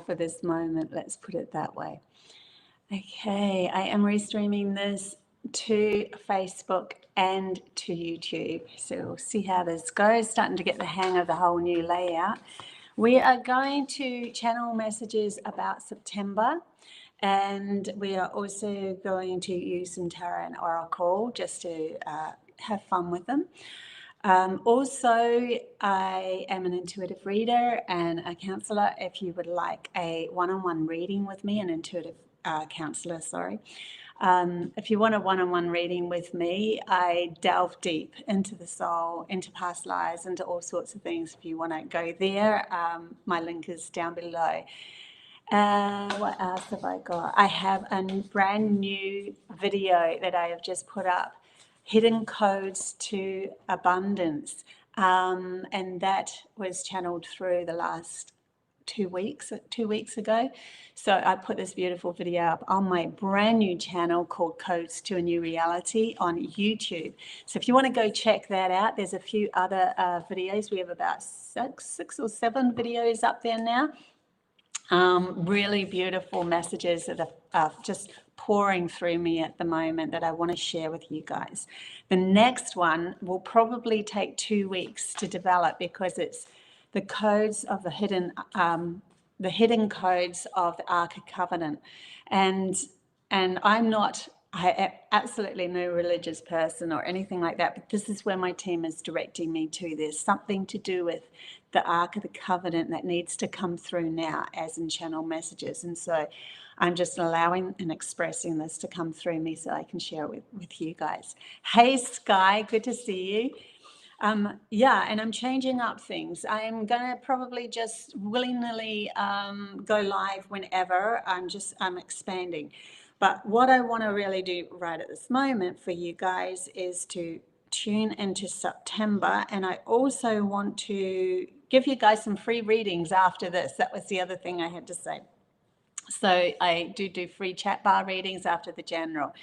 for this moment. Let's put it that way. Okay, I am restreaming this to Facebook and to YouTube. So we'll see how this goes. Starting to get the hang of the whole new layout. We are going to channel messages about September, and we are also going to use some tarot and oracle just to have fun with them. Also, I am an intuitive reader and a counselor. If you would like a one-on-one reading with me, an intuitive counselor, sorry. If you want a one-on-one reading with me, I delve deep into the soul, into past lives, into all sorts of things. If you want to go there, my link is down below. What else have I got? I have a brand new video that I have just put up, Hidden Codes to Abundance, and that was channeled through the last 2 weeks ago. So I put this beautiful video up on my brand new channel called Codes to a New Reality on YouTube. So if you want to go check that out, there's a few other videos. We have about six or seven videos up there now. Really beautiful messages that are just pouring through me at the moment that I want to share with you guys. The next one will probably take 2 weeks to develop because it's the codes of the hidden codes of the Ark of Covenant, and I am absolutely no religious person or anything like that, but this is where my team is directing me to. There's something to do with the Ark of the Covenant that needs to come through now as in channel messages, and so I'm just allowing and expressing this to come through me so I can share it with you guys. Hey Sky, good to see you. Yeah, and I'm changing up things. I'm gonna probably just willy-nilly go live whenever. I'm expanding. But what I want to really do right at this moment for you guys is to tune into September, and I also want to give you guys some free readings after this. That was the other thing I had to say. So I do free chat bar readings after the general.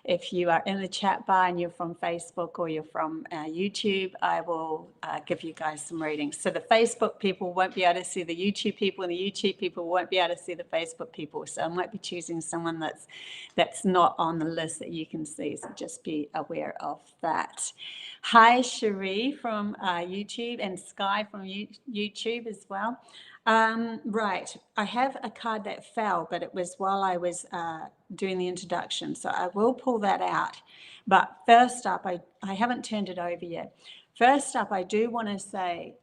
If you are in the chat bar and you're from Facebook or you're from YouTube, I will give you guys some readings. So the Facebook people won't be able to see the YouTube people, and the YouTube people won't be able to see the Facebook people. So I might be choosing someone that's not on the list that you can see. So just be aware of that. Hi, Cherie from YouTube, and Sky from YouTube as well. Right, I have a card that fell, but it was while I was doing the introduction, so I will pull that out. But first up, I haven't turned it over yet. First up, I do want to say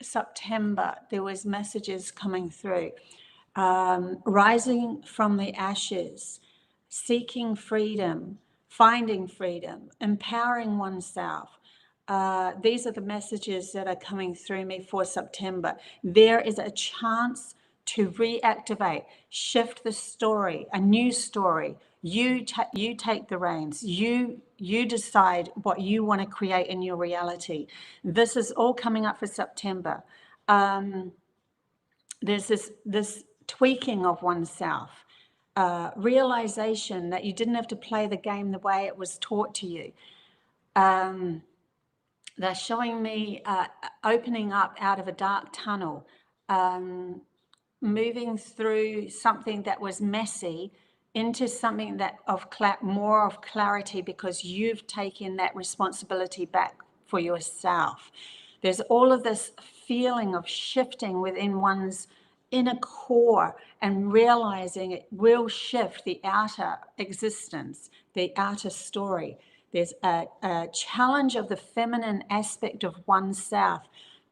September, there was messages coming through. Rising from the ashes, seeking freedom, finding freedom, empowering oneself. These are the messages that are coming through me for September. There is a chance to reactivate, shift the story, a new story. You take the reins. You decide what you want to create in your reality. This is all coming up for September. There's this tweaking of oneself, realization that you didn't have to play the game the way it was taught to you. They're showing me opening up out of a dark tunnel, moving through something that was messy into something that more of clarity, because you've taken that responsibility back for yourself. There's all of this feeling of shifting within one's inner core and realizing it will shift the outer existence, the outer story. There's a challenge of the feminine aspect of oneself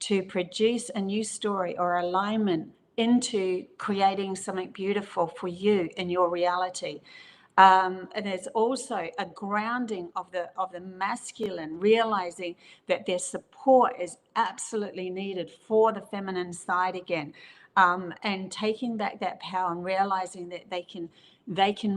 to produce a new story or alignment into creating something beautiful for you in your reality. And there's also a grounding of the masculine, realizing that their support is absolutely needed for the feminine side again, and taking back that power and realizing that they can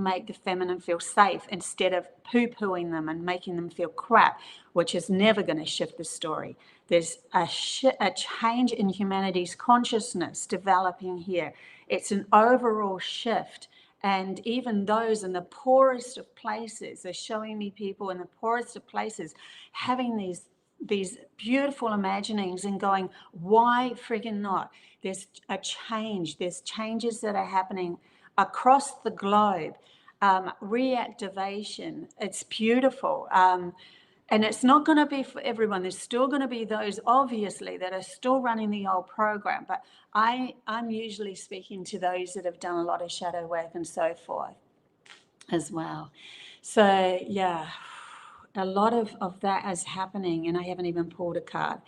make the feminine feel safe instead of poo-pooing them and making them feel crap, which is never going to shift the story. There's a change in humanity's consciousness developing here. It's an overall shift. And even those in the poorest of places, they're showing me people in the poorest of places having these these beautiful imaginings and going, why friggin' not? There's a change. There's changes that are happening across the globe. Reactivation. It's beautiful. And it's not going to be for everyone. There's still going to be those, obviously, that are still running the old program. But I'm usually speaking to those that have done a lot of shadow work and so forth as well. So, yeah, a lot of that is happening, and I haven't even pulled a card.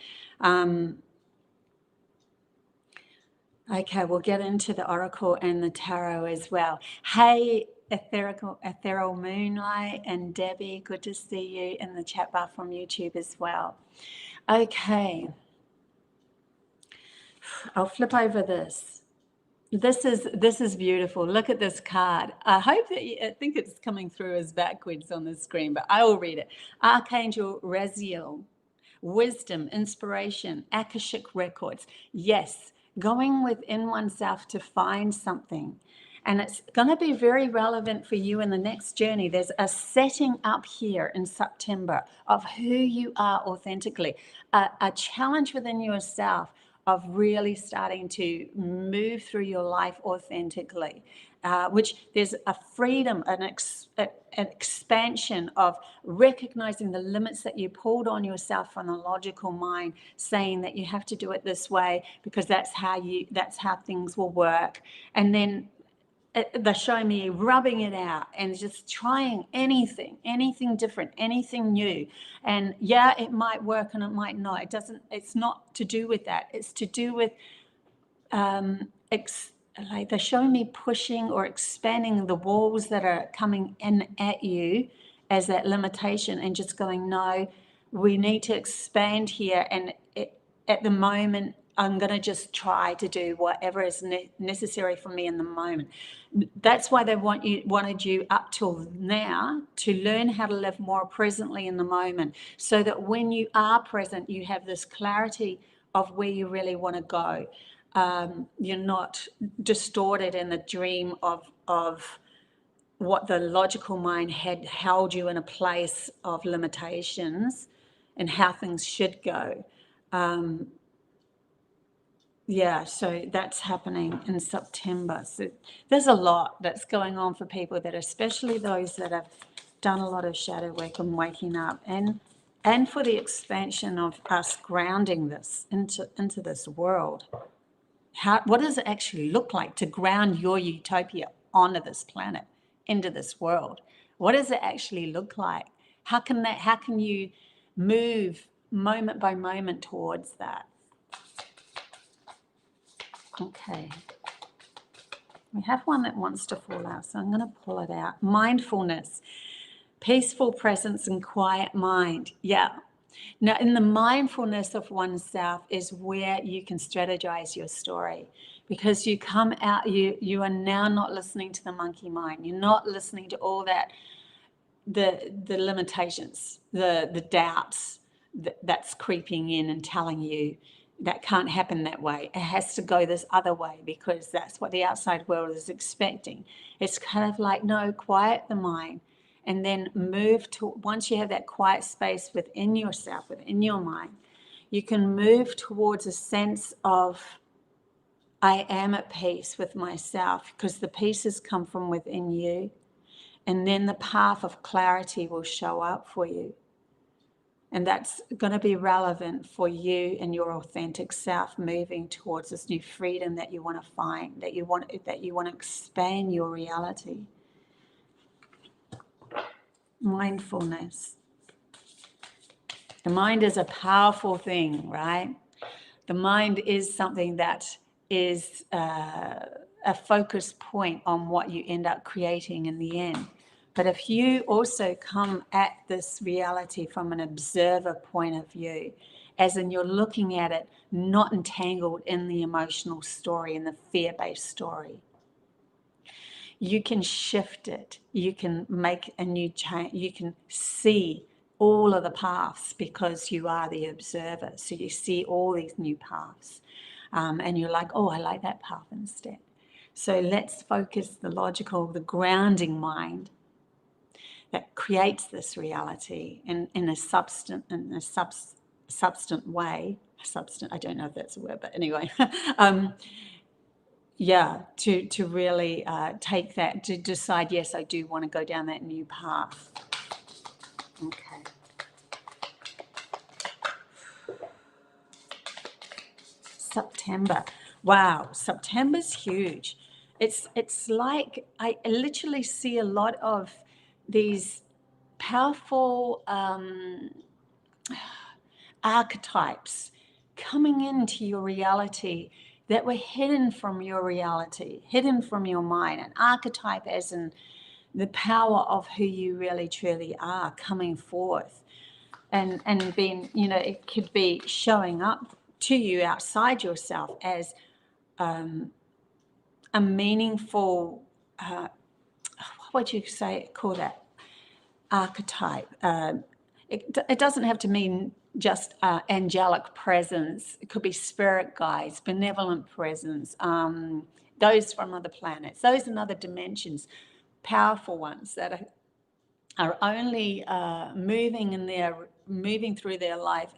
Okay, we'll get into the oracle and the tarot as well. Hey, ethereal moonlight and Debbie, good to see you in the chat bar from YouTube as well. Okay, I'll flip over this. This is beautiful. Look at this card. I hope that I think it's coming through as backwards on the screen, but I will read it. Archangel Raziel, wisdom, inspiration, Akashic records. Yes, going within oneself to find something. And it's going to be very relevant for you in the next journey. There's a setting up here in September of who you are authentically, a challenge within yourself of really starting to move through your life authentically, which there's a freedom, an expansion of recognizing the limits that you pulled on yourself from the logical mind, saying that you have to do it this way because that's how things will work. And then they're showing me rubbing it out and just trying anything different, anything new. And yeah, it might work and it might not. It's not to do with that. It's to do with like they're showing me pushing or expanding the walls that are coming in at you as that limitation, and just going, no, we need to expand here. And at the moment, I'm going to just try to do whatever is necessary for me in the moment. That's why they wanted you up till now to learn how to live more presently in the moment, so that when you are present, you have this clarity of where you really want to go. You're not distorted in the dream of what the logical mind had held you in a place of limitations and how things should go. Yeah, so that's happening in September. So there's a lot that's going on for people, that especially those that have done a lot of shadow work and waking up, and for the expansion of us grounding this into this world. What does it actually look like to ground your utopia onto this planet, into this world? What does it actually look like? How can you move moment by moment towards that? Okay. We have one that wants to fall out, so I'm going to pull it out. Mindfulness, peaceful presence and quiet mind. Yeah. Now, in the mindfulness of oneself is where you can strategize your story, because you come out, you are now not listening to the monkey mind. You're not listening to all that, the limitations, the doubts that's creeping in and telling you that can't happen that way. It has to go this other way because that's what the outside world is expecting. It's kind of like, no, quiet the mind. And then move to, once you have that quiet space within yourself, within your mind, you can move towards a sense of, I am at peace with myself, because the pieces come from within you. And then the path of clarity will show up for you. And that's going to be relevant for you and your authentic self, moving towards this new freedom that you want to find, that you want to expand your reality. Mindfulness. The mind is a powerful thing, right? The mind is something that is a focus point on what you end up creating in the end. But if you also come at this reality from an observer point of view, as in you're looking at it not entangled in the emotional story and the fear-based story, you can shift it. You can make a new change. You can see all of the paths because you are the observer. So you see all these new paths. And you're like, oh, I like that path instead. So let's focus the logical, the grounding mind that creates this reality in a substant way. Substant, I don't know if that's a word, but anyway. Yeah, to really take that, to decide, yes, I do want to go down that new path. Okay. September. Wow, September's huge. It's like I literally see a lot of these powerful archetypes coming into your reality that were hidden from your reality, hidden from your mind. An archetype as in the power of who you really truly are coming forth, and being, you know, it could be showing up to you outside yourself as a meaningful, what would you say, call that archetype? It doesn't have to mean just angelic presence. It could be spirit guides, benevolent presence, those from other planets, those in other dimensions, powerful ones that are only moving through their life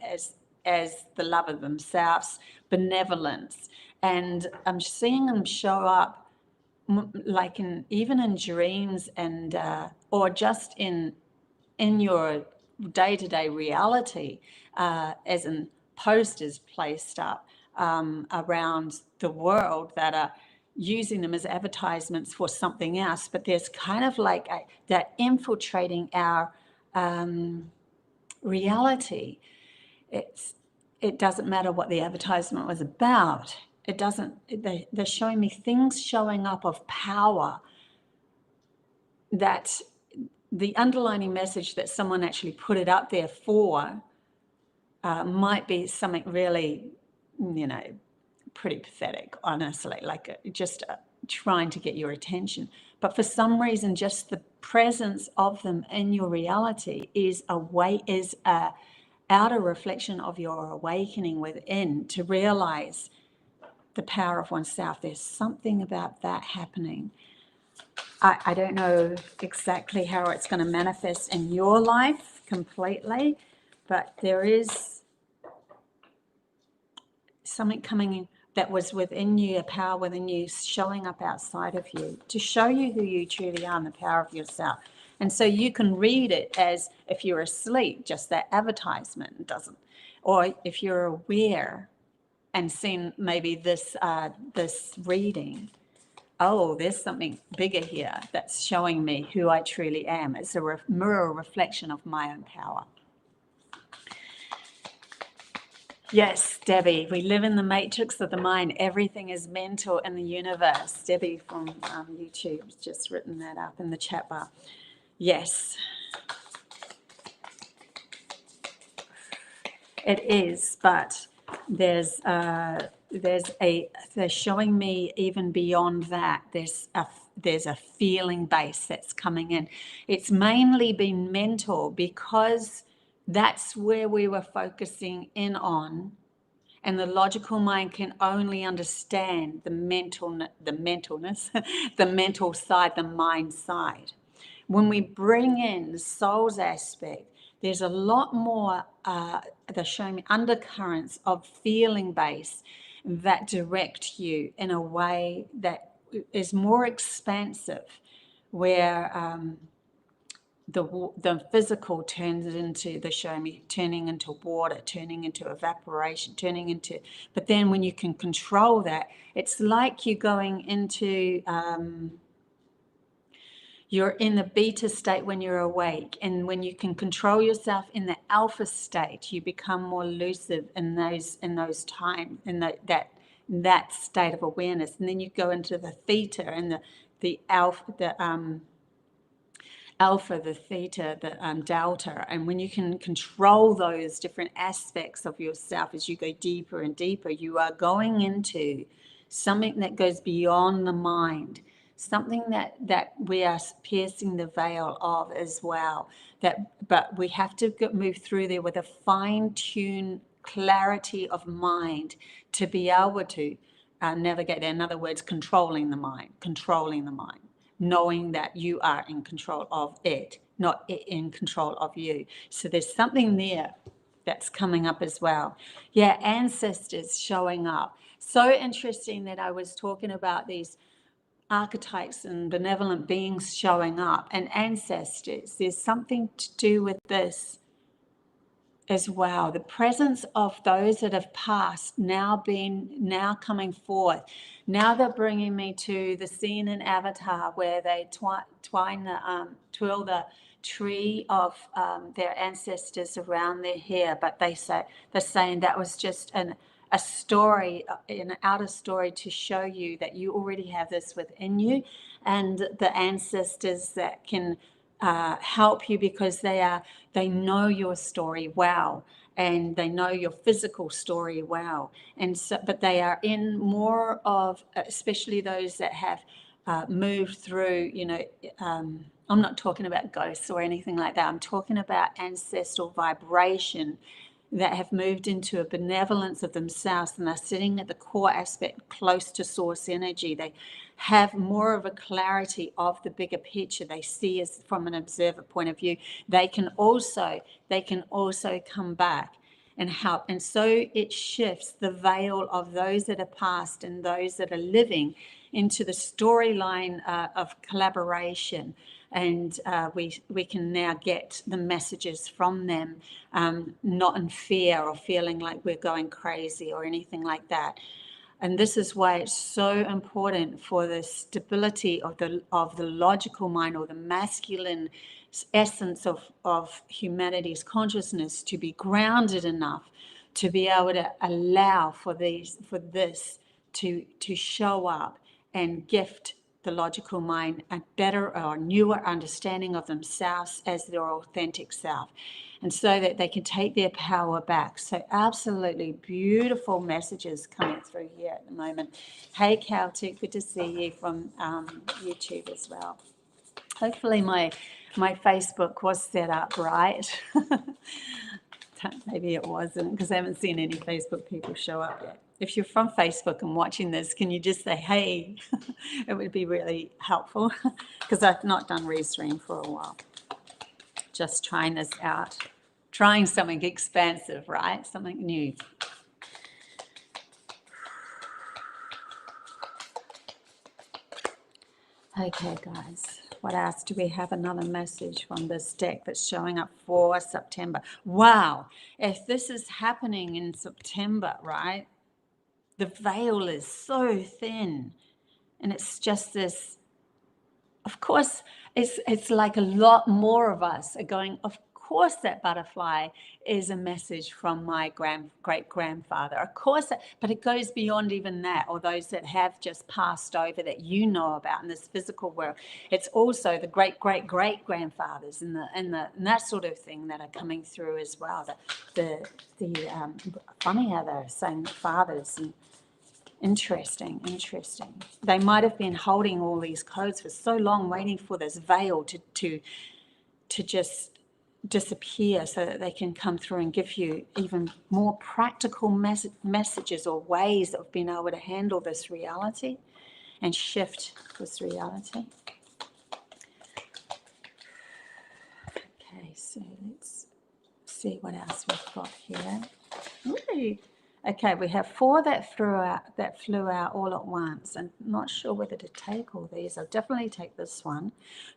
as the love of themselves, benevolence. And I'm seeing them show up like even in dreams, and or just in your day-to-day reality, as in posters placed up around the world that are using them as advertisements for something else. But there's kind of like that infiltrating our reality. It doesn't matter what the advertisement was about. It doesn't. They're showing me things showing up of power, that the underlining message that someone actually put it up there for might be something really, you know, pretty pathetic, honestly, like just trying to get your attention. But for some reason, just the presence of them in your reality is a outer reflection of your awakening within, to realize the power of oneself. There's something about that happening. I don't know exactly how it's going to manifest in your life completely, but there is something coming in that was within you, a power within you showing up outside of you to show you who you truly are and the power of yourself. And so you can read it as if you're asleep, just that advertisement doesn't. Or if you're aware and seen maybe this reading, oh, there's something bigger here that's showing me who I truly am. It's a mirror reflection of my own power. Yes, Debbie, we live in the matrix of the mind. Everything is mental in the universe. Debbie from YouTube has just written that up in the chat bar. Yes, it is, but they're showing me even beyond that. There's a feeling base that's coming in. It's mainly been mental because that's where we were focusing in on, and the logical mind can only understand the mentalness, the mental side, the mind side. When we bring in the soul's aspect, there's a lot more, they're showing me undercurrents of feeling base that direct you in a way that is more expansive, where the physical turns into, they're showing me turning into water, turning into evaporation, turning into, but then when you can control that, it's like you're going into, you're in the beta state when you're awake, and when you can control yourself in the alpha state, you become more lucid in those times, in that state of awareness. And then you go into the theta and the alpha, the theta, the delta. And when you can control those different aspects of yourself as you go deeper and deeper, you are going into something that goes beyond the mind, something that we are piercing the veil of as well. But we have to move through there with a fine-tuned clarity of mind to be able to navigate there. In other words, controlling the mind, knowing that you are in control of it, not it in control of you. So there's something there that's coming up as well. Yeah, ancestors showing up. So interesting that I was talking about these archetypes and benevolent beings showing up and ancestors. There's something to do with this as well. The presence of those that have passed now coming forth. Now they're bringing me to the scene in Avatar where they twirl the tree of their ancestors around their hair, but they're saying that was just a story, an outer story to show you that you already have this within you, and the ancestors that can help you because they know your story well, and they know your physical story well, and so but they are in more of, especially those that have moved through, I'm not talking about ghosts or anything like that. I'm talking about ancestral vibration that have moved into a benevolence of themselves, and are sitting at the core aspect close to source energy. They have more of a clarity of the bigger picture. They see as from an observer point of view. They can also come back and help. And so it shifts the veil of those that are past and those that are living into the storyline of collaboration. And we can now get the messages from them, not in fear or feeling like we're going crazy or anything like that. And this is why it's so important for the stability of the logical mind, or the masculine essence of humanity's consciousness, to be grounded enough to be able to allow for this to show up and gift the logical mind a better or newer understanding of themselves as their authentic self, and so that they can take their power back. So absolutely beautiful messages coming through here at the moment. Hey Celtic, good to see you from YouTube as well. Hopefully my Facebook was set up right. Maybe it wasn't, because I haven't seen any Facebook people show up yet. If you're from Facebook and watching this, can you just say, hey? It would be really helpful, because I've not done Restream for a while. Just trying this out. Trying something expansive, right? Something new. Okay, guys. What else? Do we have another message from this deck that's showing up for September? Wow. If this is happening in September, right? The veil is so thin. And it's just this, of course, it's like a lot more of us are going, of course that butterfly is a message from my great-grandfather. Of course, but it goes beyond even that, or those that have just passed over that you know about in this physical world. It's also the great-great-great-grandfathers and that sort of thing that are coming through as well. Funny how they're saying fathers. And Interesting. They might have been holding all these codes for so long, waiting for this veil to just disappear, so that they can come through and give you even more practical messages or ways of being able to handle this reality and shift this reality. Okay, so let's see what else we've got here. Ooh. Okay, we have 4 that flew out all at once. I'm not sure whether to take all these. I'll definitely take this one.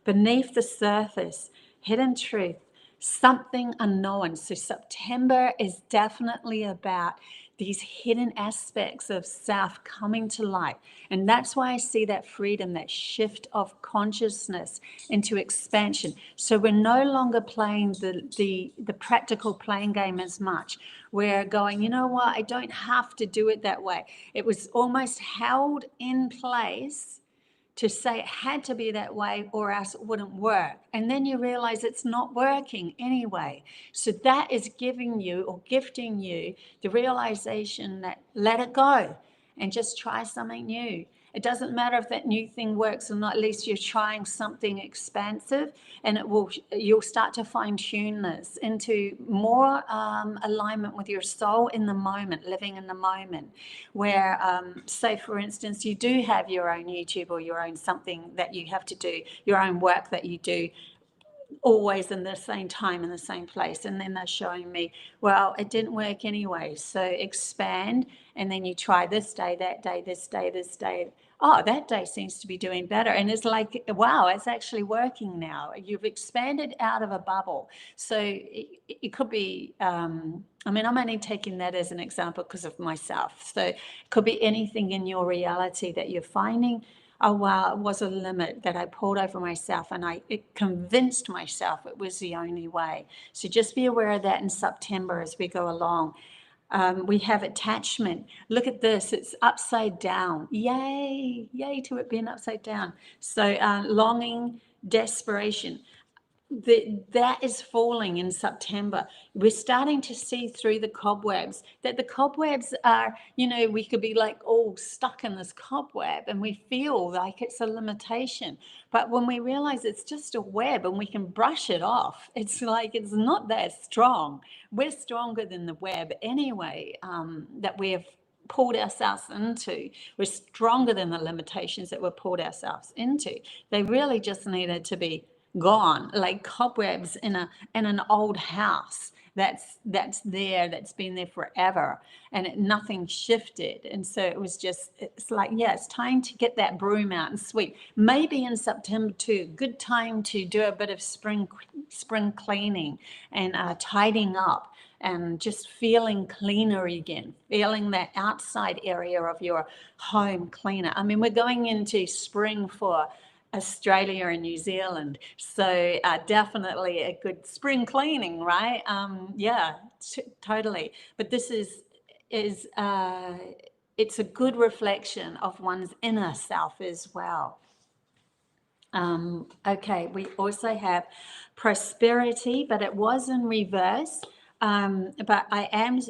Beneath the surface, hidden truth, something unknown. So September is definitely about these hidden aspects of self coming to light. And that's why I see that freedom, that shift of consciousness into expansion. So we're no longer playing the practical playing game as much. We're going, you know what, I don't have to do it that way. It was almost held in place to say it had to be that way or else it wouldn't work. And then you realize it's not working anyway. So that is giving you or gifting you the realization that let it go and just try something new. It doesn't matter if that new thing works or not, at least you're trying something expansive, and you'll start to fine tune this into more alignment with your soul in the moment, living in the moment, where say for instance, you do have your own YouTube or your own something that you have to do, your own work that you do. always in the same time in the same place, and then they're showing me, well, it didn't work anyway, so expand, and then you try this day, that day, this day, this day. Oh, that day seems to be doing better, and it's like, wow, it's actually working now. You've expanded out of a bubble. So it could be, I mean, I'm only taking that as an example because of myself, so it could be anything in your reality that you're finding, oh wow, it was a limit that I pulled over myself, and it convinced myself it was the only way. So just be aware of that in September as we go along. We have attachment. Look at this, it's upside down. Yay, yay to it being upside down. So longing, desperation. That is falling in September. We're starting to see through the cobwebs, that the cobwebs are, you know, we could be like all stuck in this cobweb and we feel like it's a limitation. But when we realize it's just a web and we can brush it off, it's like it's not that strong. We're stronger than the web anyway, that we have pulled ourselves into. We're stronger than the limitations that we've pulled ourselves into. They really just needed to be gone, like cobwebs in an old house that's there, that's been there forever, and nothing shifted. And so it was just, it's like, yeah, it's time to get that broom out and sweep. Maybe in September too, good time to do a bit of spring cleaning and tidying up, and just feeling cleaner again, feeling that outside area of your home cleaner. I mean, we're going into spring for Australia and New Zealand, so definitely a good spring cleaning, right? Yeah, totally. But this is it's a good reflection of one's inner self as well. Okay, we also have prosperity, but it was in reverse. But I am,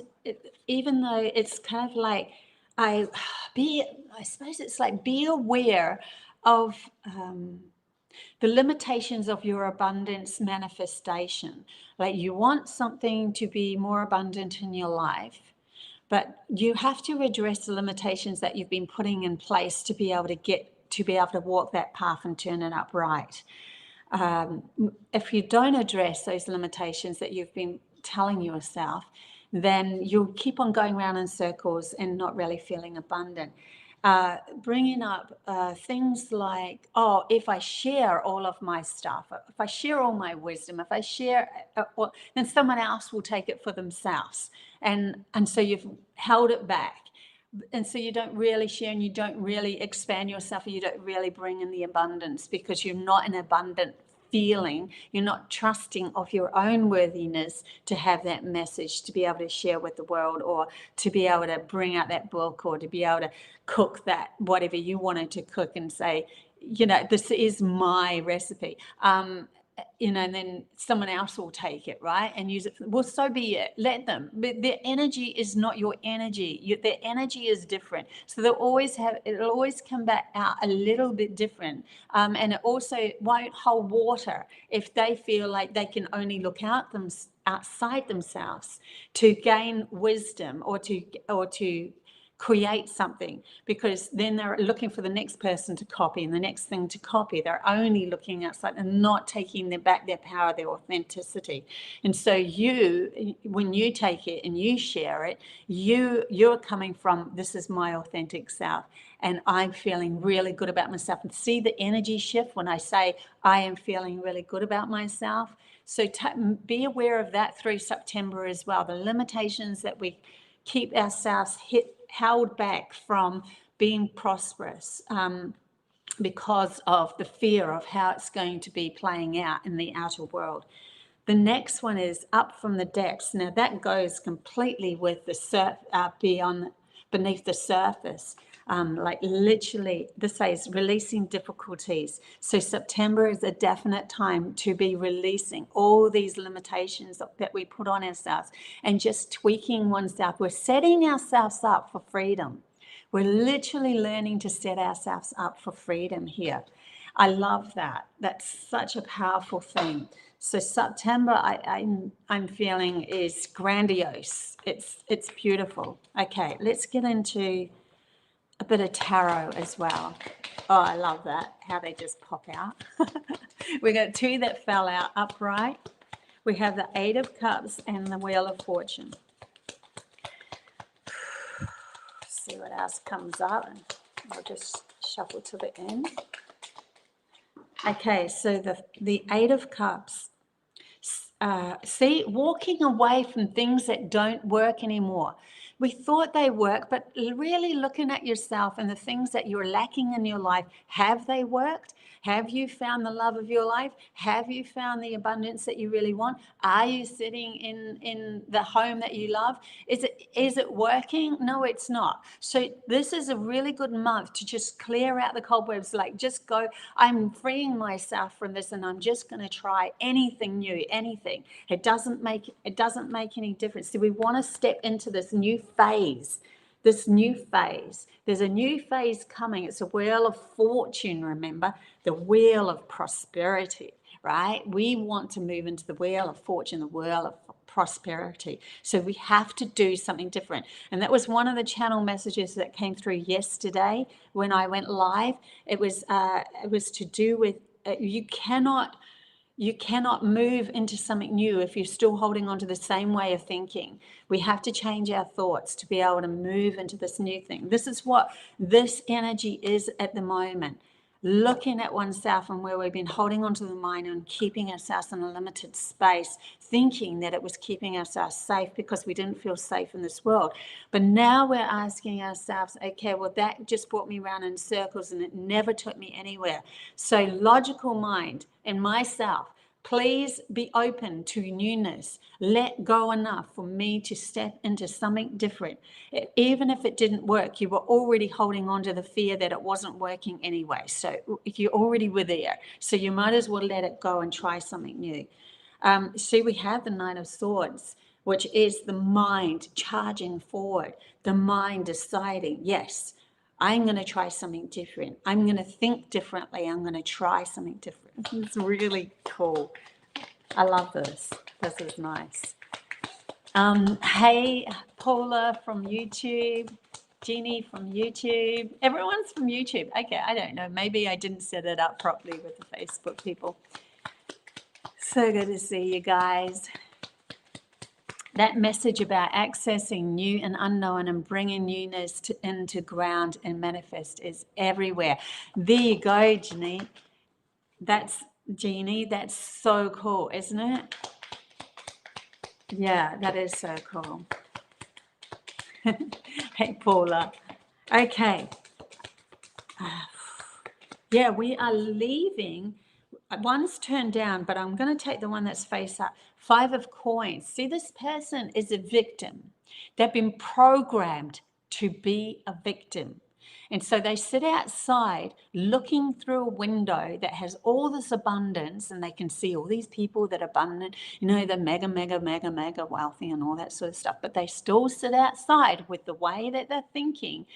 even though it's kind of like, I suppose it's like, be aware of the limitations of your abundance manifestation. Like, you want something to be more abundant in your life, but you have to address the limitations that you've been putting in place to be able to walk that path and turn it upright. If you don't address those limitations that you've been telling yourself, then you'll keep on going around in circles and not really feeling abundant. Bringing up things like, oh, if I share all of my stuff, if I share all my wisdom, if I share, then someone else will take it for themselves. And so you've held it back. And so you don't really share, and you don't really expand yourself, and you don't really bring in the abundance, because you're not an abundant feeling. You're not trusting of your own worthiness to have that message to be able to share with the world, or to be able to bring out that book, or to be able to cook that whatever you wanted to cook and say, you know, this is my recipe. You know, and then someone else will take it, right, and use it. Well, so be it. Let them. But their energy is not your energy. Their energy is different. So it'll always come back out a little bit different. And it also won't hold water if they feel like they can only look outside themselves to gain wisdom, or to create something, because then they're looking for the next person to copy and the next thing to copy. They're only looking outside and not taking back their power, their authenticity. And so when you take it and you share it, you're coming from, this is my authentic self, and I'm feeling really good about myself. And see the energy shift when I say I am feeling really good about myself. So be aware of that through September as well. The limitations that we keep ourselves held back from being prosperous, because of the fear of how it's going to be playing out in the outer world. The next one is up from the depths. Now that goes completely with the beneath the surface. Like literally, this says releasing difficulties. So September is a definite time to be releasing all these limitations that we put on ourselves, and just tweaking oneself. We're setting ourselves up for freedom. We're literally learning to set ourselves up for freedom here. I love that. That's such a powerful thing. So September, I'm feeling is grandiose. It's beautiful. Okay, let's get into a bit of tarot as well. Oh, I love that, how they just pop out. We got two that fell out upright. We have the Eight of Cups and the Wheel of Fortune. See what else comes up. I'll just shuffle to the end. Okay, so the Eight of Cups. See, walking away from things that don't work anymore. We thought they work, but really looking at yourself and the things that you're lacking in your life, have they worked? Have you found the love of your life? Have you found the abundance that you really want? Are you sitting in the home that you love? Is it working? No, it's not. So this is a really good month to just clear out the cobwebs, like just go, I'm freeing myself from this and I'm just going to try anything new, anything. It doesn't make any difference. So we want to step into this new phase. This new phase. There's a new phase coming. It's a wheel of fortune, remember? The wheel of prosperity, right? We want to move into the wheel of fortune, the wheel of prosperity. So we have to do something different. And that was one of the channel messages that came through yesterday when I went live. It was to do with you cannot move into something new if you're still holding on to the same way of thinking. We have to change our thoughts to be able to move into this new thing. This is what this energy is at the moment. Looking at oneself and where we've been holding on to the mind and keeping ourselves in a limited space, thinking that it was keeping ourselves safe because we didn't feel safe in this world. But now we're asking ourselves, okay, well, that just brought me around in circles and it never took me anywhere. So logical mind and myself, please be open to newness. Let go enough for me to step into something different. Even if it didn't work, you were already holding on to the fear that it wasn't working anyway. So you already were there. So you might as well let it go and try something new. See, we have the Nine of Swords, which is the mind charging forward, the mind deciding, yes, I'm going to try something different. I'm going to think differently. I'm going to try something different. It's really cool. I love this. This is nice. Hey, Paula from YouTube. Jeannie from YouTube. Everyone's from YouTube. Okay, I don't know. Maybe I didn't set it up properly with the Facebook people. So good to see you guys. That message about accessing new and unknown and bringing newness into ground and manifest is everywhere. There you go, Jeannie. That's so cool, isn't it? Yeah, that is so cool. Hey, Paula. Okay. Yeah, we are leaving. One's turned down, but I'm going to take the one that's face up. Five of Coins. See, this person is a victim. They've been programmed to be a victim. And so they sit outside looking through a window that has all this abundance, and they can see all these people that are abundant, you know, they're mega, mega, mega, mega wealthy and all that sort of stuff. But they still sit outside with the way that they're thinking,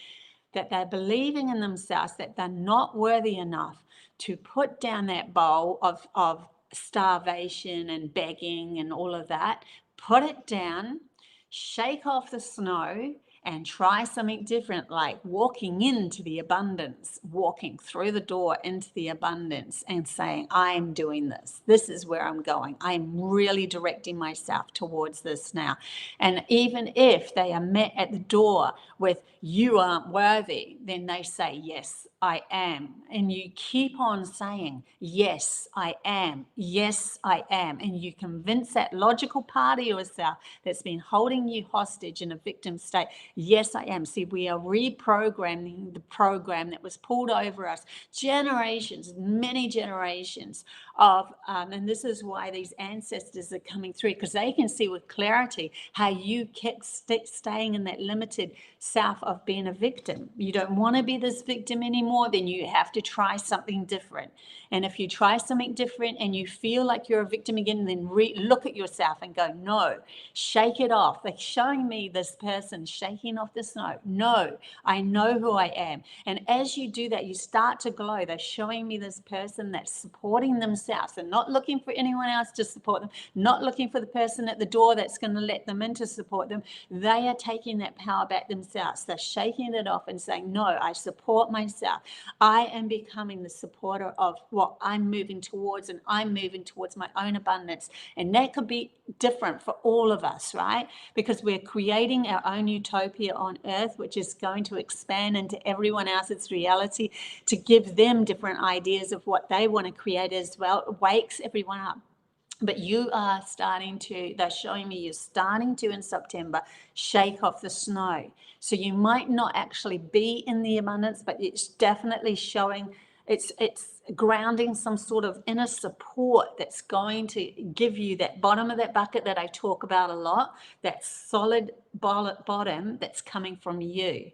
that they're believing in themselves, that they're not worthy enough to put down that bowl of starvation and begging and all of that. Put it down, shake off the snow, and try something different, like walking into the abundance, walking through the door into the abundance and saying, I'm doing this. This is where I'm going. I'm really directing myself towards this now. And even if they are met at the door with, you aren't worthy, then they say, yes, I am. And you keep on saying, yes, I am. Yes, I am. And you convince that logical part of yourself that's been holding you hostage in a victim state. Yes, I am. See, we are reprogramming the program that was pulled over us generations, many generations of, and this is why these ancestors are coming through, because they can see with clarity how you kept staying in that limited self of being a victim. You don't want to be this victim anymore, then you have to try something different. And if you try something different and you feel like you're a victim again, then look at yourself and go, no, shake it off. They're showing me this person shaking off the snow. No, I know who I am. And as you do that, you start to glow. They're showing me this person that's supporting themselves and not looking for anyone else to support them, not looking for the person at the door that's going to let them in to support them. They are taking that power back themselves. They're shaking it off and saying, no, I support myself. about. I am becoming the supporter of what I'm moving towards, and I'm moving towards my own abundance. And that could be different for all of us, right? Because we're creating our own utopia on earth, which is going to expand into everyone else's reality to give them different ideas of what they want to create as well. It wakes everyone up. But you are starting to, they're showing me you're starting to, in September, shake off the snow. So you might not actually be in the abundance, but it's definitely showing, it's grounding some sort of inner support that's going to give you that bottom of that bucket that I talk about a lot, that solid bottom that's coming from you.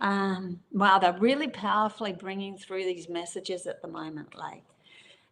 Wow, they're really powerfully bringing through these messages at the moment, like.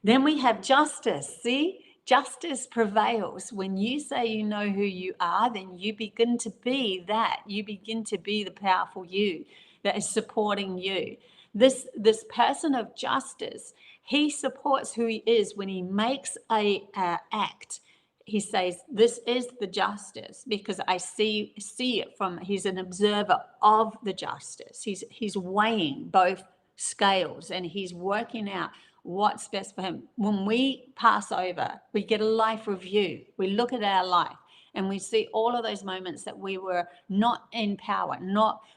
Then we have justice. See, justice prevails. When you say you know who you are, then you begin to be that. You begin to be the powerful you that is supporting you. This person of justice, he supports who he is when he makes a act. He says, this is the justice, because I see it from, he's an observer of the justice. He's weighing both scales, and he's working out what's best for him. When we pass over, we get a life review. We look at our life and we see all of those moments that we were not in power,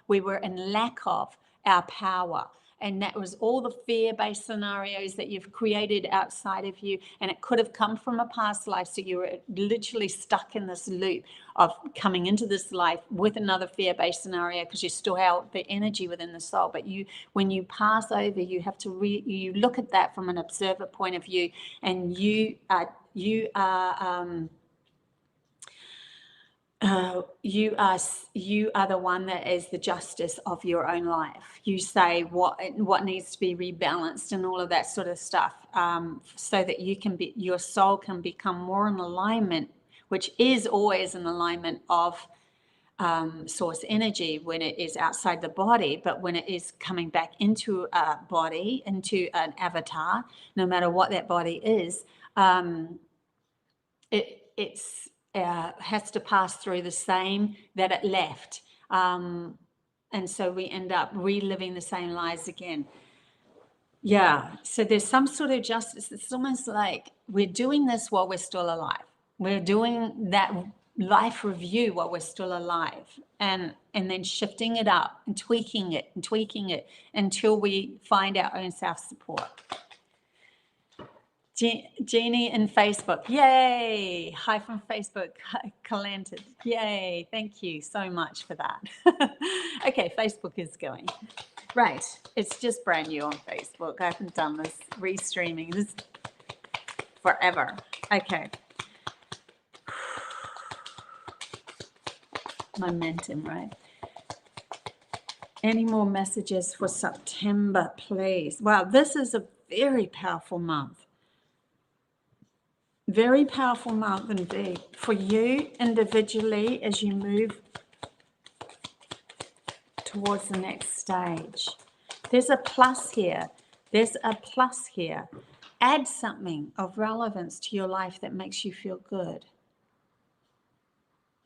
we were in lack of our power. And that was all the fear-based scenarios that you've created outside of you. And it could have come from a past life. So you were literally stuck in this loop of coming into this life with another fear-based scenario, because you still have the energy within the soul. But when you pass over, you have to you look at that from an observer point of view, and you are the one that is the justice of your own life. You say what needs to be rebalanced and all of that sort of stuff, so that your soul can become more in alignment, which is always an alignment of source energy when it is outside the body. But when it is coming back into a body, into an avatar, no matter what that body is, it's has to pass through the same that it left. And so we end up reliving the same lives again. Yeah, so there's some sort of justice. It's almost like we're doing this while we're still alive. We're doing that life review while we're still alive, and then shifting it up and tweaking it until we find our own self-support. Jeannie in Facebook, yay! Hi from Facebook, Calanted, yay! Thank you so much for that. Okay, Facebook is going. Right, it's just brand new on Facebook. I haven't done this restreaming this forever. Okay. Momentum, right? Any more messages for September, please? Wow, this is a very powerful month. Very powerful month indeed for you individually as you move towards the next stage. There's a plus here. There's a plus here. Add something of relevance to your life that makes you feel good.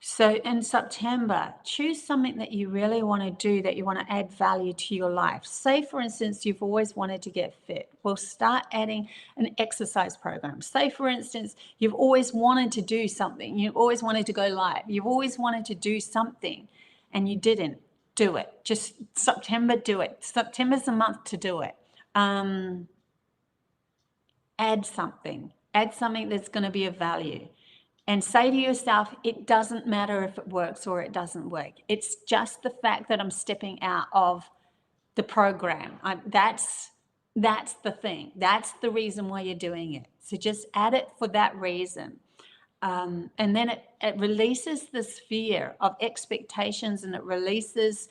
So in September, choose something that you really want to do, that you want to add value to your life. Say, for instance, you've always wanted to get fit. Well, start adding an exercise program. Say, for instance, you've always wanted to do something. You've always wanted to go live. You've always wanted to do something and you didn't do it. Just September, do it. September's the month to do it. Add something. Add something that's going to be of value. And say to yourself, it doesn't matter if it works or it doesn't work. It's just the fact that I'm stepping out of the program. That's the thing. That's the reason why you're doing it. So just add it for that reason. And then it releases this fear of expectations, and it releases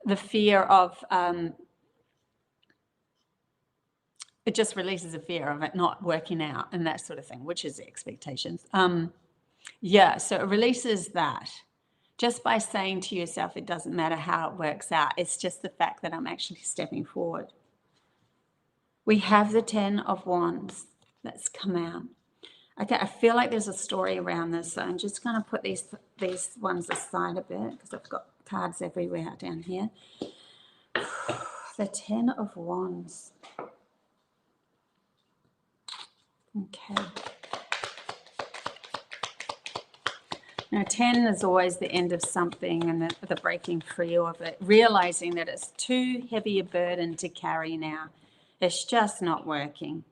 the fear of, it just releases a fear of it not working out and that sort of thing, which is expectations. Yeah, so it releases that just by saying to yourself, it doesn't matter how it works out. It's just the fact that I'm actually stepping forward. We have the 10 of Wands that's come out. Okay, I feel like there's a story around this, so I'm just going to put these ones aside a bit because I've got cards everywhere down here. The Ten of Wands. Okay. Now, 10 is always the end of something and the breaking free of it, realizing that it's too heavy a burden to carry now. It's just not working.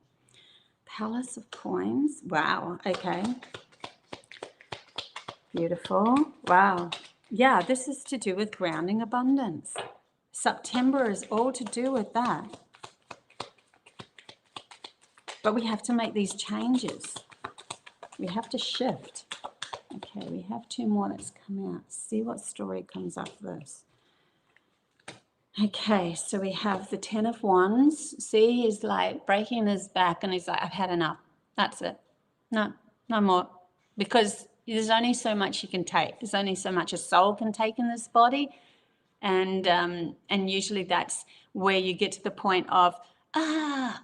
Palace of Coins. Wow. Okay. Beautiful. Wow. Yeah, this is to do with grounding abundance. September is all to do with that. But we have to make these changes. We have to shift. Okay, we have 2 more that's come out. See what story comes up this. Okay, so we have the 10 of Wands. See, he's like breaking his back and he's like, I've had enough. That's it. No more. Because there's only so much you can take. There's only so much a soul can take in this body. And usually that's where you get to the point of, I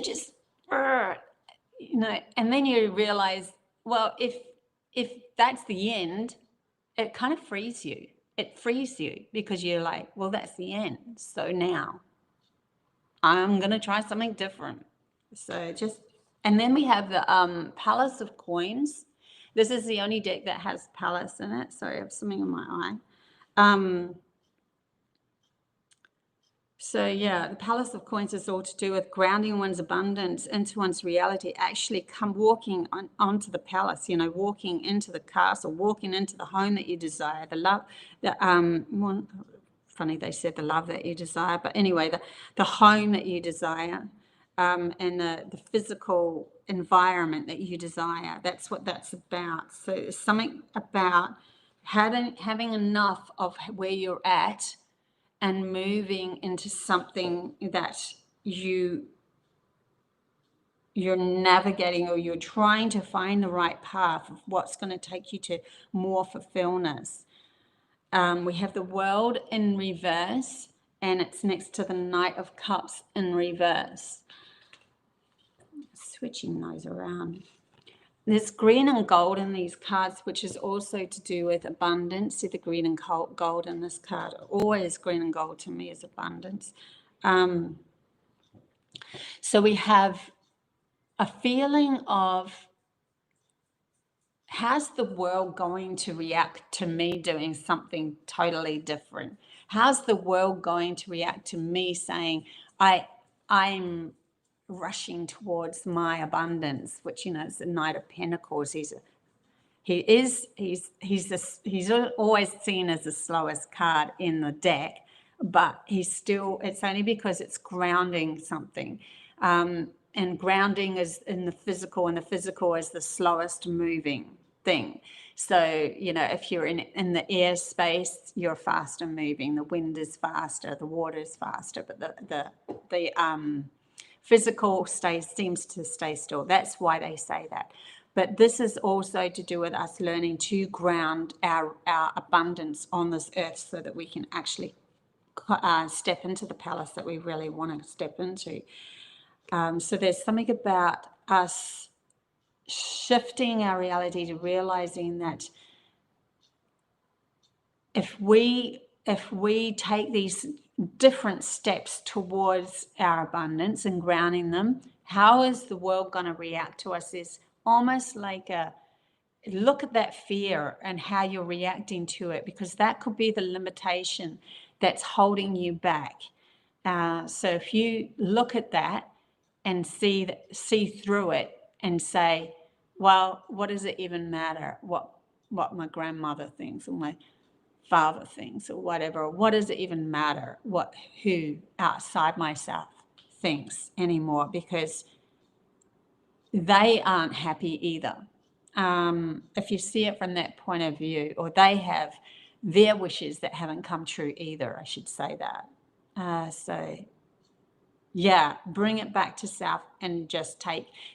just, you know, and then you realize, well, if that's the end, it kind of frees you. It frees you because you're like, well, that's the end. So now I'm going to try something different. So just, and then we have the Palace of Coins. This is the only deck that has Palace in it. Sorry, I have something in my eye. So yeah, the Palace of Coins is all to do with grounding one's abundance into one's reality, actually come walking onto the palace, you know, walking into the castle, walking into the home that you desire, the love, funny they said the love that you desire, but anyway, the home that you desire, and the physical environment that you desire. That's what that's about. So it's something about having enough of where you're at and moving into something that you're navigating, or you're trying to find the right path of what's going to take you to more fulfillment. We have the World in reverse, and it's next to the Knight of Cups in reverse. Switching those around. There's green and gold in these cards, which is also to do with abundance. See the green and gold in this card. Always green and gold to me is abundance. So we have a feeling of, how's the world going to react to me doing something totally different? How's the world going to react to me saying, I'm rushing towards my abundance, which, you know, is the Knight of Pentacles. He's always seen as the slowest card in the deck, but it's only because it's grounding something. And grounding is in the physical, and the physical is the slowest moving thing. So, you know, if you're in the air space, you're faster moving. The wind is faster, the water is faster, but the physical seems to stay still. That's why they say that. But this is also to do with us learning to ground our abundance on this earth so that we can actually step into the palace that we really want to step into. So there's something about us shifting our reality to realizing that if we take these different steps towards our abundance and grounding them, how is the world going to react to us? Is almost like look at that fear and how you're reacting to it, because that could be the limitation that's holding you back. So if you look at that and see through it and say, well, what does it even matter what my grandmother thinks or my father thinks or whatever? What does it even matter who outside myself thinks anymore? Because they aren't happy either. If you see it from that point of view, or they have their wishes that haven't come true either, I should say that. So yeah, bring it back to self and just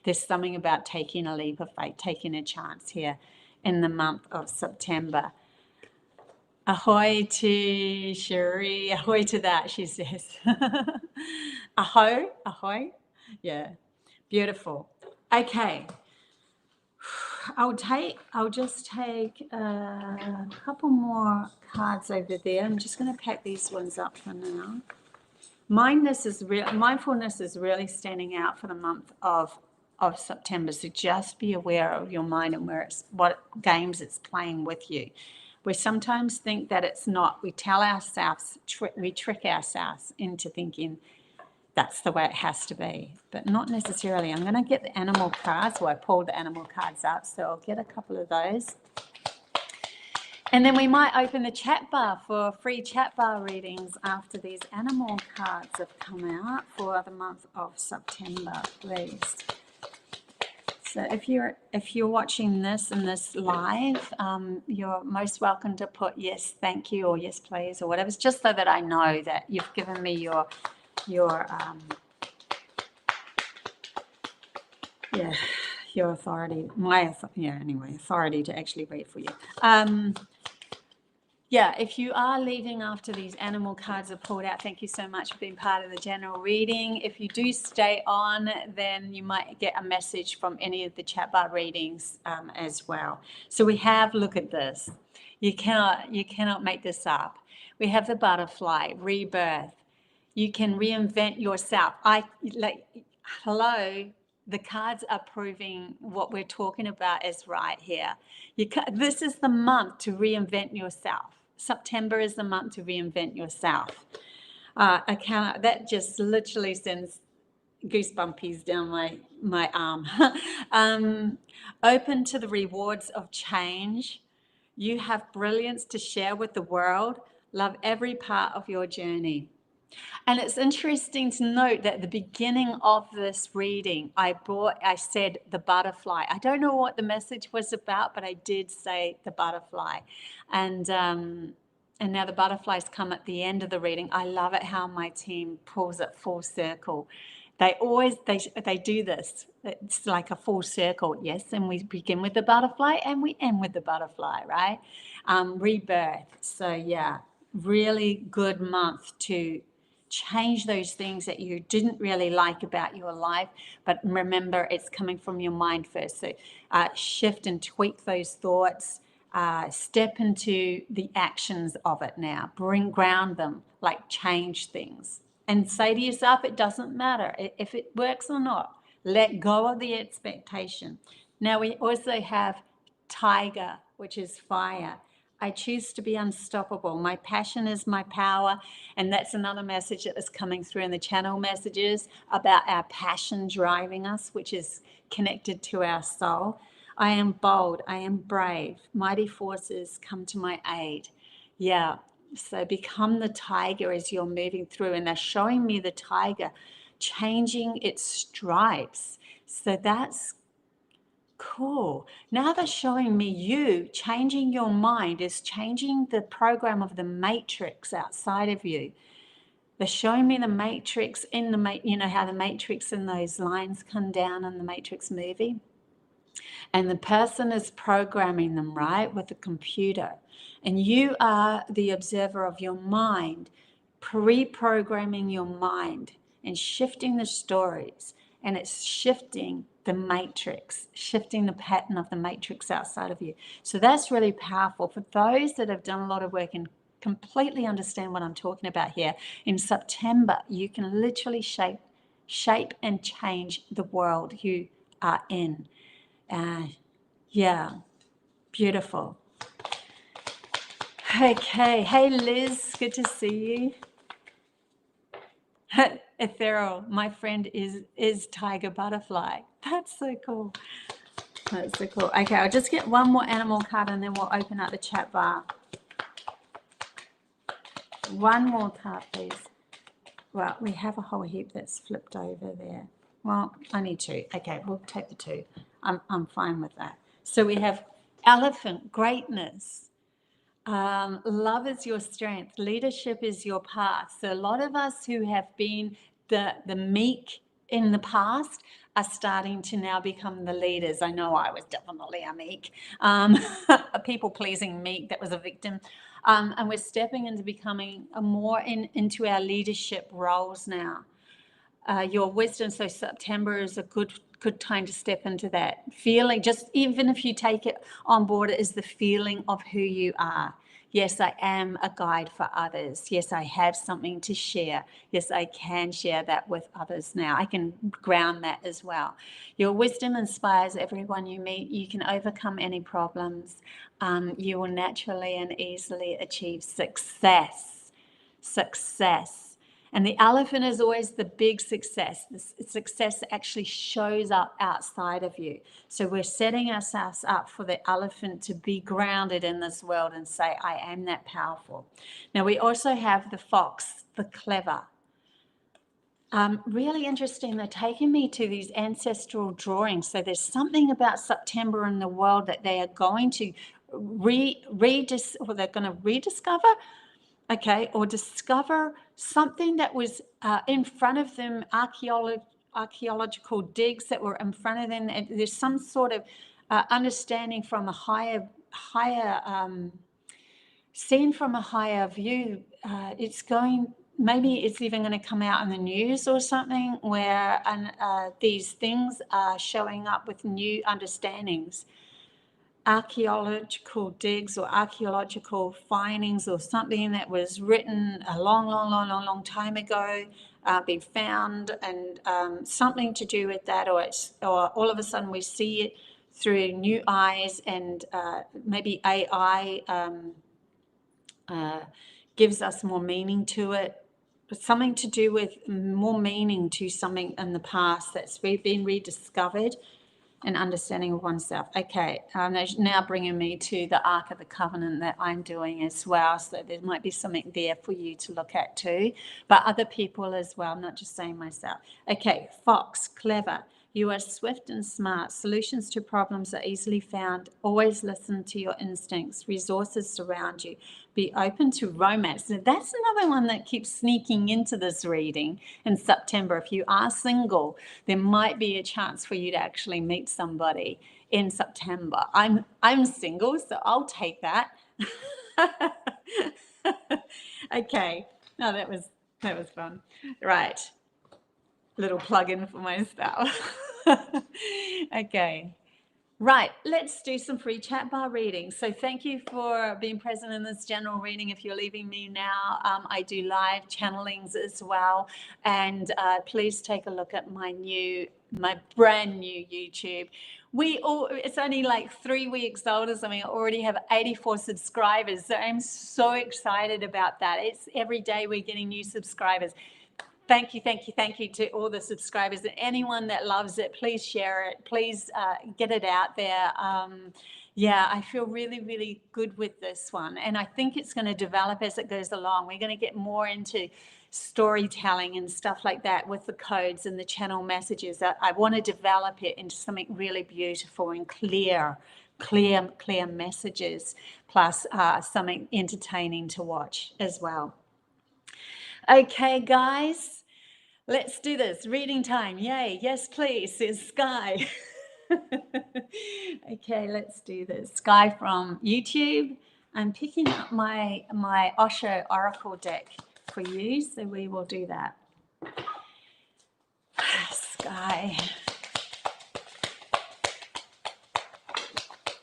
there's something about taking a leap of faith, taking a chance here in the month of September. Ahoy to Cherie, ahoy to that, she says. Ahoy. Yeah, beautiful. Okay. I'll just take a couple more cards over there. I'm just going to pack these ones up for now. mindfulness is really standing out for the month of September. So just be aware of your mind and what games it's playing with you. We sometimes think that it's not. We tell ourselves, we trick ourselves into thinking that's the way it has to be, but not necessarily. I'm going to get the animal cards. Well, I pulled the animal cards out, so I'll get a couple of those. And then we might open the chat bar for free chat bar readings after these animal cards have come out for the month of September, please. So if you're watching this and this live, you're most welcome to put yes, thank you, or yes, please, or whatever. It's just so that I know that you've given me your authority, authority to actually read for you. Yeah, if you are leaving after these animal cards are pulled out, thank you so much for being part of the general reading. If you do stay on, then you might get a message from any of the chat bar readings as well. So we have, look at this. You cannot make this up. We have the butterfly, rebirth. You can reinvent yourself. Hello. The cards are proving what we're talking about is right here. This is the month to reinvent yourself. September is the month to reinvent yourself. That just literally sends goosebumpies down my arm. Open to the rewards of change. You have brilliance to share with the world. Love every part of your journey. And it's interesting to note that at the beginning of this reading, I said the butterfly. I don't know what the message was about, but I did say the butterfly. And now the butterflies come at the end of the reading. I love it how my team pulls it full circle. They do this. It's like a full circle, yes. And we begin with the butterfly and we end with the butterfly, right? Rebirth. So yeah, really good month to change those things that you didn't really like about your life, but remember it's coming from your mind first. So shift and tweak those thoughts, step into the actions of it now, ground them, like change things, and say to yourself, it doesn't matter if it works or not. Let go of the expectation. Now we also have tiger, which is fire. I choose to be unstoppable. My passion is my power. And that's another message that was coming through in the channel messages about our passion driving us, which is connected to our soul. I am bold. I am brave. Mighty forces come to my aid. Yeah. So become the tiger as you're moving through. And they're showing me the tiger changing its stripes. So that's cool. Now they're showing me you changing your mind is changing the program of the matrix outside of you. They're showing me the matrix in how the matrix and those lines come down in the Matrix movie. And the person is programming them, right, with the computer. And you are the observer of your mind, pre-programming your mind and shifting the stories. And it's shifting the matrix, shifting the pattern of the matrix outside of you. So that's really powerful. For those that have done a lot of work and completely understand what I'm talking about here, in September, you can literally shape and change the world you are in. Yeah, beautiful. Okay, hey Liz, good to see you. Ethereal, my friend is Tiger Butterfly. That's so cool. That's so cool. Okay, I'll just get one more animal card and then we'll open up the chat bar. One more card, please. Well, we have a whole heap that's flipped over there. Well, I need two. Okay, we'll take the two. I'm fine with that. So we have elephant, greatness. Love is your strength. Leadership is your path. So a lot of us who have been the meek in the past are starting to now become the leaders. I know I was definitely a meek, a people-pleasing meek that was a victim. And we're stepping into becoming more into our leadership roles now. Your wisdom, so September is a good time to step into that feeling. Just even if you take it on board, it is the feeling of who you are. Yes, I am a guide for others. Yes, I have something to share. Yes, I can share that with others now. I can ground that as well. Your wisdom inspires everyone you meet. You can overcome any problems. You will naturally and easily achieve success. Success. And the elephant is always the big success. The success that actually shows up outside of you. So we're setting ourselves up for the elephant to be grounded in this world and say, I am that powerful. Now we also have the fox, the clever. Really interesting. They're taking me to these ancestral drawings. So there's something about September in the world that they are going to rediscover. Okay, or discover something that was in front of them, archaeological digs that were in front of them. And there's some sort of understanding from a higher seen from a higher view. Maybe it's even going to come out in the news or something where these things are showing up with new understandings. Archaeological digs or archaeological findings or something that was written a long time ago, been found, and something to do with that, or all of a sudden we see it through new eyes, and maybe AI gives us more meaning to it. Something to do with more meaning to something in the past that's been rediscovered. And understanding of oneself. Okay, now bringing me to the Ark of the Covenant that I'm doing as well. So there might be something there for you to look at too, but other people as well, not just saying myself. Okay, fox, clever. You are swift and smart. Solutions to problems are easily found. Always listen to your instincts. Resources surround you. Be open to romance. Now, that's another one that keeps sneaking into this reading in September. If you are single, there might be a chance for you to actually meet somebody in September. I'm single, so I'll take that. Okay. No, that was fun. Right. Little plug-in for myself. Okay. Right, let's do some free chat bar readings. So thank you for being present in this general reading. If you're leaving me now, I do live channelings as well. And please take a look at my brand new YouTube. It's only like 3 weeks old or something. I already have 84 subscribers. So I'm so excited about that. It's every day we're getting new subscribers. Thank you to all the subscribers, and anyone that loves it, please share it. Please get it out there. Yeah, I feel really, really good with this one. And I think it's going to develop as it goes along. We're going to get more into storytelling and stuff like that with the codes and the channel messages. I want to develop it into something really beautiful and clear messages, plus something entertaining to watch as well. Okay, guys, let's do this. Reading time. Yay. Yes, please. Says Sky. Okay, let's do this. Sky from YouTube. I'm picking up my Osho Oracle deck for you, so we will do that. Sky.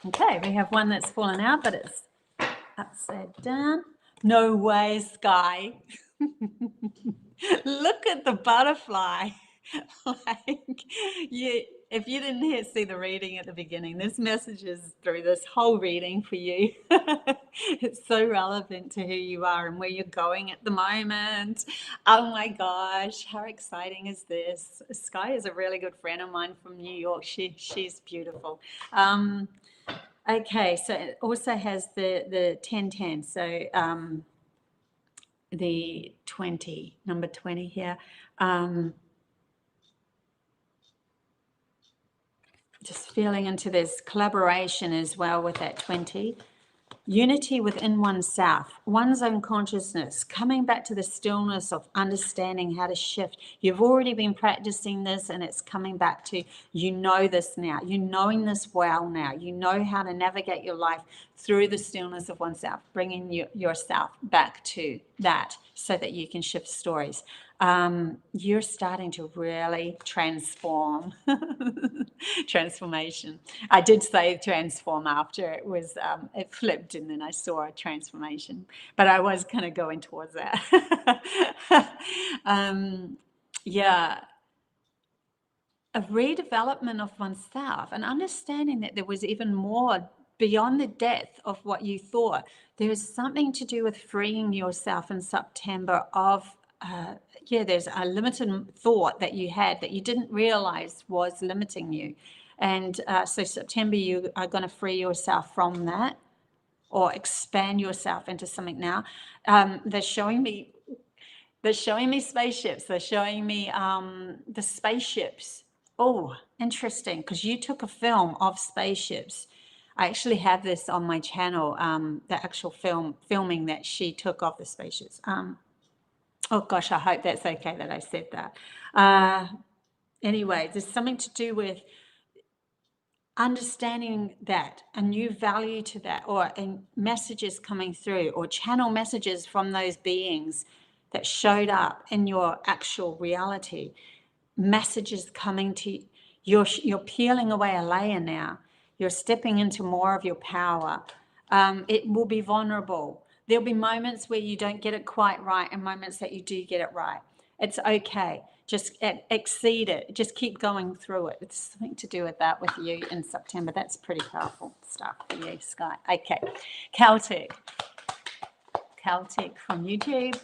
Okay, we have one that's fallen out, but it's upside down. No way, Sky. Look at the butterfly. Like, if you didn't see the reading at the beginning, this message is through this whole reading for you. It's so relevant to who you are and where you're going at the moment. Oh my gosh, how exciting is this? Sky is a really good friend of mine from New York. She's beautiful. Okay, so it also has the 1010. So the 20, number 20 here. Just feeling into this collaboration as well with that 20. Unity within oneself, one's own consciousness, coming back to the stillness of understanding how to shift. You've already been practicing this, and it's coming back to, you know this now. You're knowing this well now. You know how to navigate your life through the stillness of oneself, bringing yourself back to that so that you can shift stories. You're starting to really transform. Transformation. I did say transform after it was it flipped, and then I saw a transformation, but I was kind of going towards that. Yeah, a redevelopment of oneself and understanding that there was even more beyond the depth of what you thought. There is something to do with freeing yourself in September of, there's a limited thought that you had that you didn't realize was limiting you. And so September, you are going to free yourself from that or expand yourself into something now. They're showing me spaceships. They're showing me the spaceships. Oh, interesting, because you took a film of spaceships. I actually have this on my channel, the actual filming that she took of the spaceships. Oh gosh, I hope that's okay that I said that. Anyway, there's something to do with understanding that, a new value to that, or messages coming through, or channel messages from those beings that showed up in your actual reality. Messages coming to you. You're peeling away a layer now. You're stepping into more of your power. It will be vulnerable. There'll be moments where you don't get it quite right and moments that you do get it right. It's okay. Just exceed it. Just keep going through it. It's something to do with that with you in September. That's pretty powerful stuff for you, Sky. Okay. Celtic from YouTube.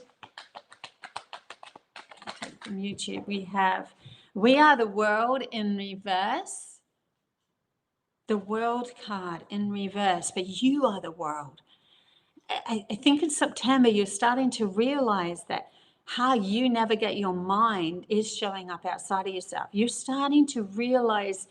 From YouTube, we are the world in reverse. The world card in reverse, but you are the world. I think in September, you're starting to realize that how you navigate your mind is showing up outside of yourself. You're starting to realize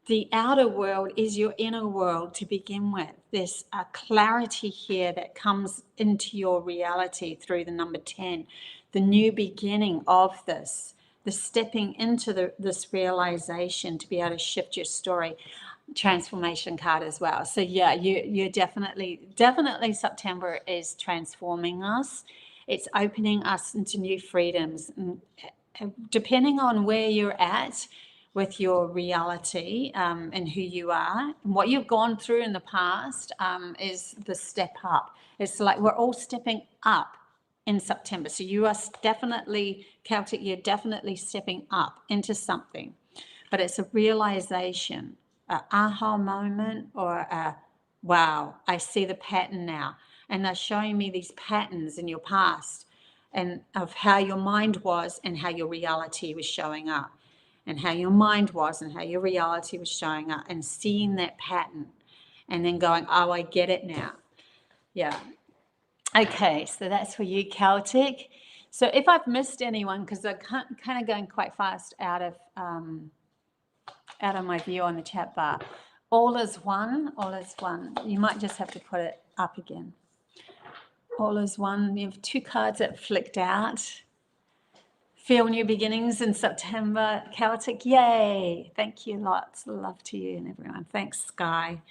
the outer world is your inner world to begin with. There's a clarity here that comes into your reality through the number 10, the new beginning of this, the stepping into this realization to be able to shift your story. Transformation card as well. So yeah, you're definitely September is transforming us. It's opening us into new freedoms. And depending on where you're at with your reality and who you are and what you've gone through in the past is the step up. It's like we're all stepping up in September. So you are definitely, Celtic, you're definitely stepping up into something. But it's a realization, an aha moment, or a, wow, I see the pattern now. And they're showing me these patterns in your past and of how your mind was and how your reality was showing up. And how your mind was and how your reality was showing up, and seeing that pattern and then going, oh, I get it now. Yeah. Okay, so that's for you, Celtic. So if I've missed anyone, because I'm kind of going quite fast out of my view on the chat bar. All is one. You might just have to put it up again. All is one. You have 2 cards that flicked out. Feel new beginnings in September, Celtic. Yay. Thank you. Lots of love to you and everyone. Thanks, Sky.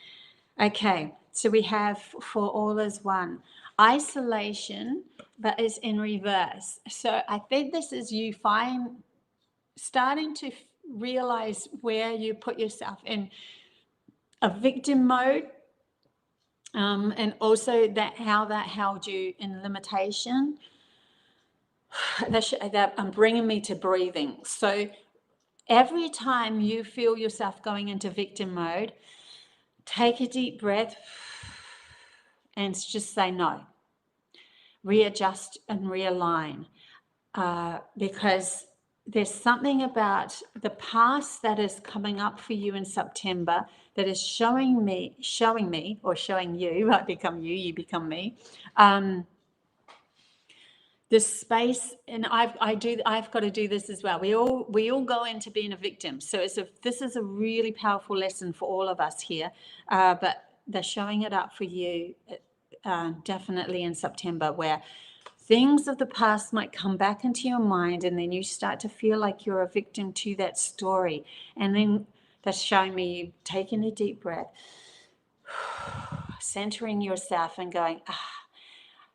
Okay, so we have for all is one. Isolation, but it's in reverse. So I think this is you starting to realize where you put yourself in a victim mode, and also how that held you in limitation. That bringing me to breathing. So every time you feel yourself going into victim mode, take a deep breath and just say no. Readjust and realign, because there's something about the past that is coming up for you in September that is showing me, or showing you, I become you become me. The space, and I've got to do this as well. We all go into being a victim. So this is a really powerful lesson for all of us here. But they're showing it up for you definitely in September, where things of the past might come back into your mind, and then you start to feel like you're a victim to that story. And then that's showing me you taking a deep breath, centering yourself and going,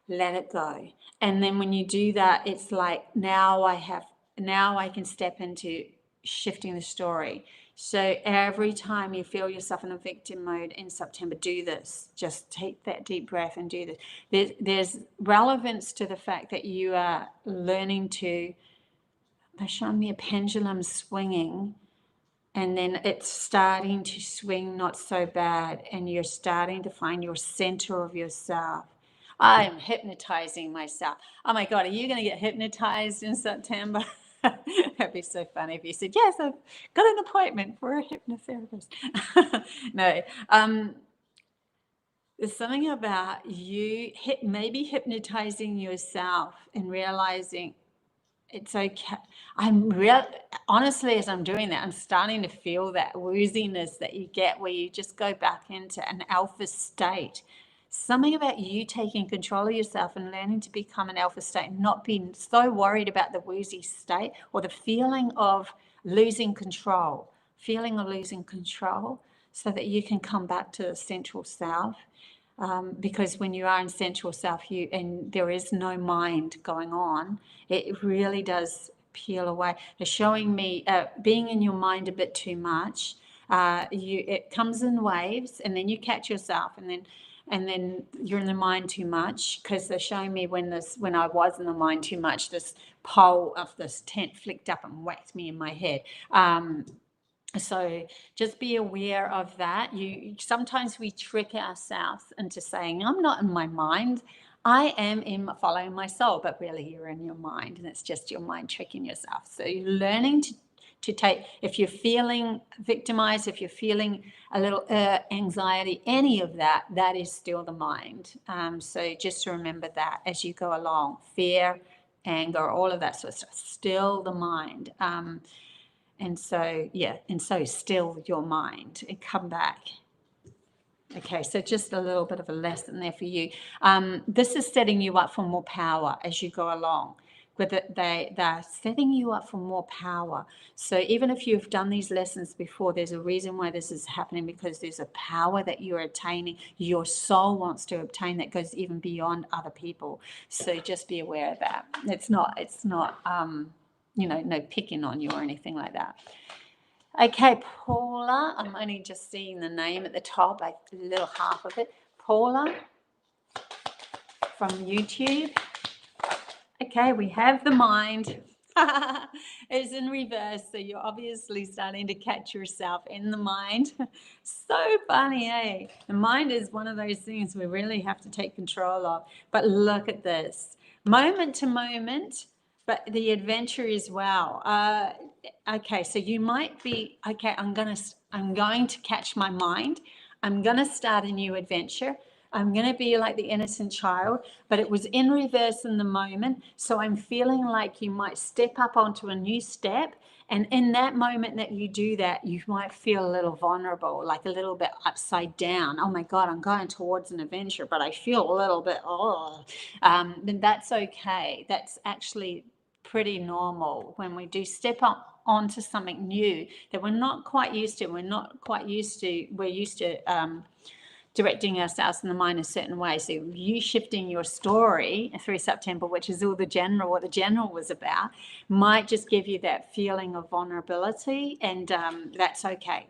let it go. And then when you do that, it's like now I can step into shifting the story. So every time you feel yourself in a victim mode in September, do this. Just take that deep breath and do this. There's relevance to the fact that you are learning to, they're showing me a pendulum swinging, and then it's starting to swing not so bad, and you're starting to find your center of yourself. I'm hypnotizing myself. Oh my God, are you going to get hypnotized in September? That'd be so funny if you said, yes, I've got an appointment for a hypnotherapist. No, there's something about you maybe hypnotizing yourself and realizing it's okay. Honestly, as I'm doing that, I'm starting to feel that wooziness that you get where you just go back into an alpha state. Something about you taking control of yourself and learning to become an alpha state, not being so worried about the woozy state or the feeling of losing control, so that you can come back to the central self. Because when you are in central self, and there is no mind going on, it really does peel away. They're showing me being in your mind a bit too much. It comes in waves, and then you catch yourself, and then you're in the mind too much, because they're showing me when I was in the mind too much, this pole of this tent flicked up and whacked me in my head. So just be aware of that. Sometimes we trick ourselves into saying, I'm not in my mind, I am following my soul, but really you're in your mind, and it's just your mind tricking yourself. So you're learning to take, if you're feeling victimized, if you're feeling a little anxiety, any of that is still the mind. So just remember that as you go along, fear, anger, all of that sort of stuff, still the mind. And so still your mind and come back. Okay, so just a little bit of a lesson there for you. This is setting you up for more power as you go along. They're setting you up for more power. So even if you've done these lessons before, there's a reason why this is happening, because there's a power that you're attaining, your soul wants to obtain, that goes even beyond other people. So just be aware of that. It's not no picking on you or anything like that. Okay, Paula, I'm only just seeing the name at the top, like a little half of it. Paula from YouTube. Okay, we have the mind. It's in reverse, so you're obviously starting to catch yourself in the mind. So funny, eh? The mind is one of those things we really have to take control of. But look at this, moment to moment, but the adventure as well. Okay, so you might be, okay, I'm going to catch my mind. I'm going to start a new adventure. I'm going to be like the innocent child, but it was in reverse in the moment. So I'm feeling like you might step up onto a new step. And in that moment that you do that, you might feel a little vulnerable, like a little bit upside down. Oh my God, I'm going towards an adventure, but I feel a little bit, then that's okay. That's actually pretty normal when we do step up onto something new that we're not quite used to. We're used to directing ourselves in the mind a certain way. So you shifting your story through September, which is what the general was about, might just give you that feeling of vulnerability, and that's okay.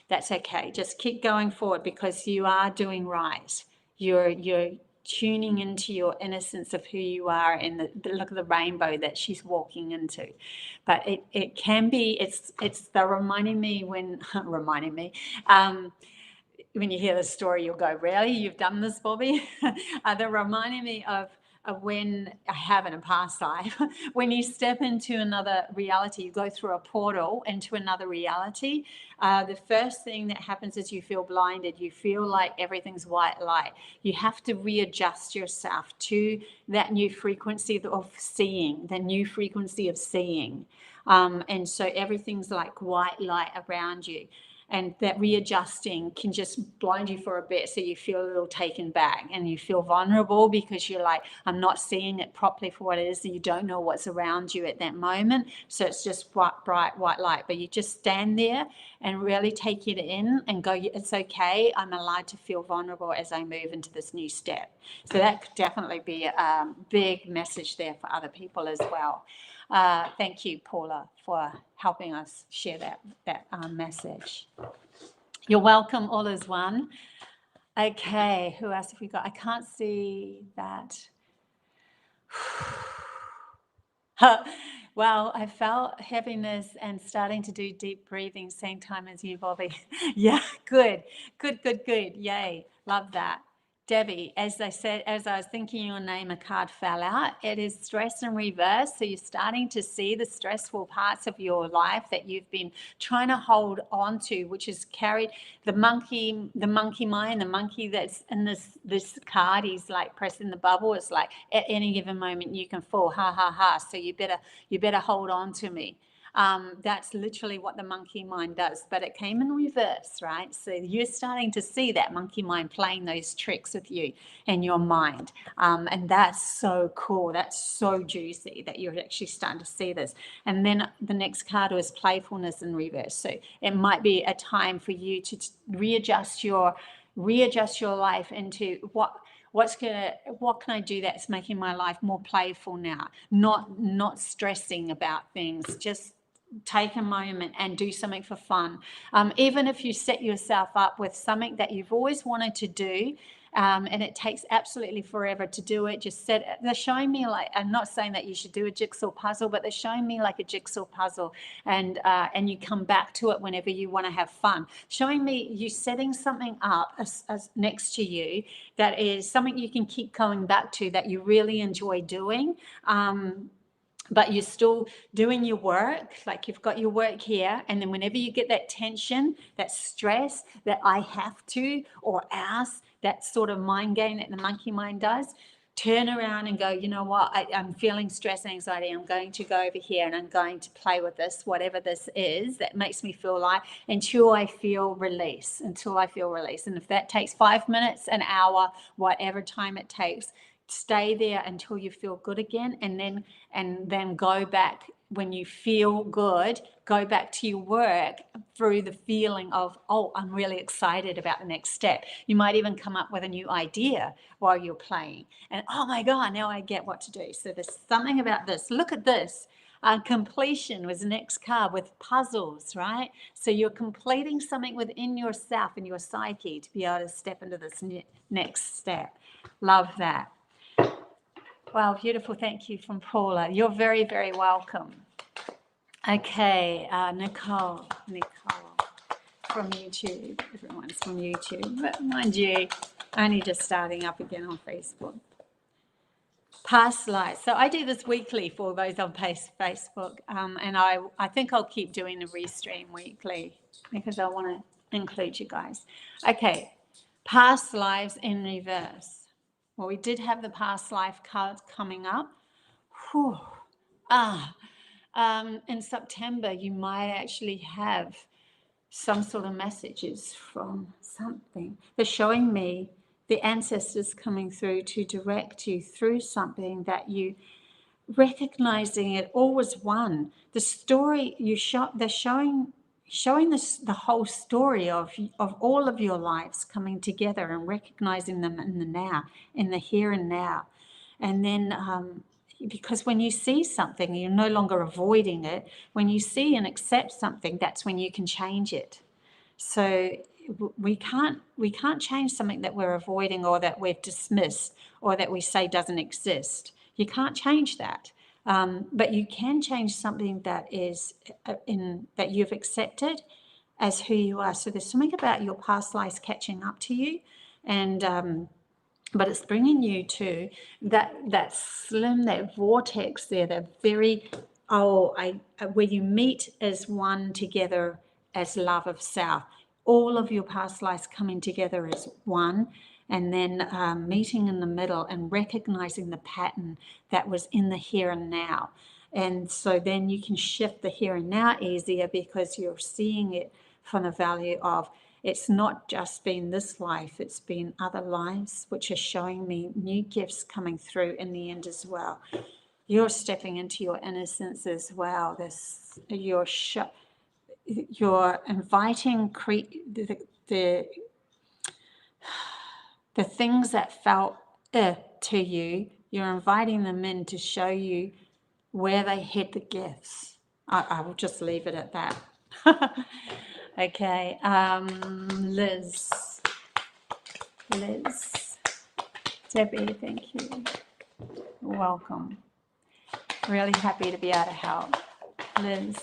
That's okay. Just keep going forward, because you are doing right. You're tuning into your innocence of who you are, and the look of the rainbow that she's walking into. But it can be, they're reminding me when you hear the story, you'll go, really? You've done this, Bobbie? They're reminding me of when I have in a past life, when you step into another reality, you go through a portal into another reality. The first thing that happens is you feel blinded. You feel like everything's white light. You have to readjust yourself to that new frequency of seeing, and so everything's like white light around you. And that readjusting can just blind you for a bit, so you feel a little taken back and you feel vulnerable because you're like, I'm not seeing it properly for what it is, and you don't know what's around you at that moment. So it's just bright white light, but you just stand there and really take it in and go, it's okay, I'm allowed to feel vulnerable as I move into this new step. So that could definitely be a big message there for other people as well. Thank you, Paula, for helping us share that message. You're welcome, all is one. Okay, who else have we got? I can't see that. Well, I felt heaviness and starting to do deep breathing same time as you, Bobby. Yeah, good. Yay, love that. Debbie, as I said, as I was thinking your name, a card fell out. It is stress in reverse. So you're starting to see the stressful parts of your life that you've been trying to hold on to, which is carried the monkey mind, the monkey that's in this card. He's like pressing the bubble. It's like at any given moment you can fall. Ha ha ha. So you better hold on to me. That's literally what the monkey mind does, but it came in reverse, right? So you're starting to see that monkey mind playing those tricks with you and your mind. And that's so cool. That's so juicy that you're actually starting to see this. And then the next card was playfulness in reverse. So it might be a time for you to readjust your life into what can I do that's making my life more playful now, not stressing about things, just take a moment and do something for fun. Even if you set yourself up with something that you've always wanted to do, and it takes absolutely forever to do it, just they're showing me, like, I'm not saying that you should do a jigsaw puzzle, but they're showing me like a jigsaw puzzle, and you come back to it whenever you want to have fun. Showing me you setting something up as next to you that is something you can keep going back to, that you really enjoy doing. But you're still doing your work, like you've got your work here, and then whenever you get that tension, that stress, that I have to or else, that sort of mind game that the monkey mind does, turn around and go, you know what, I'm feeling stress and anxiety, I'm going to go over here and I'm going to play with this, whatever this is that makes me feel like, until I feel release. And if that takes 5 minutes, an hour, whatever time it takes, stay there until you feel good again, and then go back when you feel good, go back to your work through the feeling of, oh, I'm really excited about the next step. You might even come up with a new idea while you're playing, and oh my God, now I get what to do. So there's something about this. Look at this. Completion was the next card with puzzles, right? So you're completing something within yourself and your psyche to be able to step into this next step. Love that. Wow, beautiful. Thank you from Paula. You're very, very welcome. Okay, Nicole from YouTube. Everyone's from YouTube, but mind you, only just starting up again on Facebook. Past lives. So I do this weekly for those on Facebook, and I think I'll keep doing the restream weekly because I want to include you guys. Okay, past lives in reverse. Well, we did have the past life cards coming up. Whew. In September, you might actually have some sort of messages from something. They're showing me the ancestors coming through to direct you through something that you recognizing it all was one. The story they're showing this, the whole story of all of your lives coming together and recognizing them in the now, in the here and now. And then because when you see something, you're no longer avoiding it. When you see and accept something, that's when you can change it. So we can't change something that we're avoiding or that we've dismissed or that we say doesn't exist. You can't change that. But you can change something that is that you've accepted as who you are. So there's something about your past lives catching up to you, and but it's bringing you to that slim, that vortex there, that very where you meet as one together as love of self. All of your past lives coming together as one, and then meeting in the middle and recognizing the pattern that was in the here and now. And so then you can shift the here and now easier because you're seeing it from the value of it's not just been this life, it's been other lives, which are showing me new gifts coming through in the end as well. You're stepping into your innocence as well. You're inviting the things that felt to you. You're inviting them in to show you where they hid the gifts. I will just leave it at that. Okay, Liz, Debbie, thank you. Welcome. Really happy to be able to help. Liz.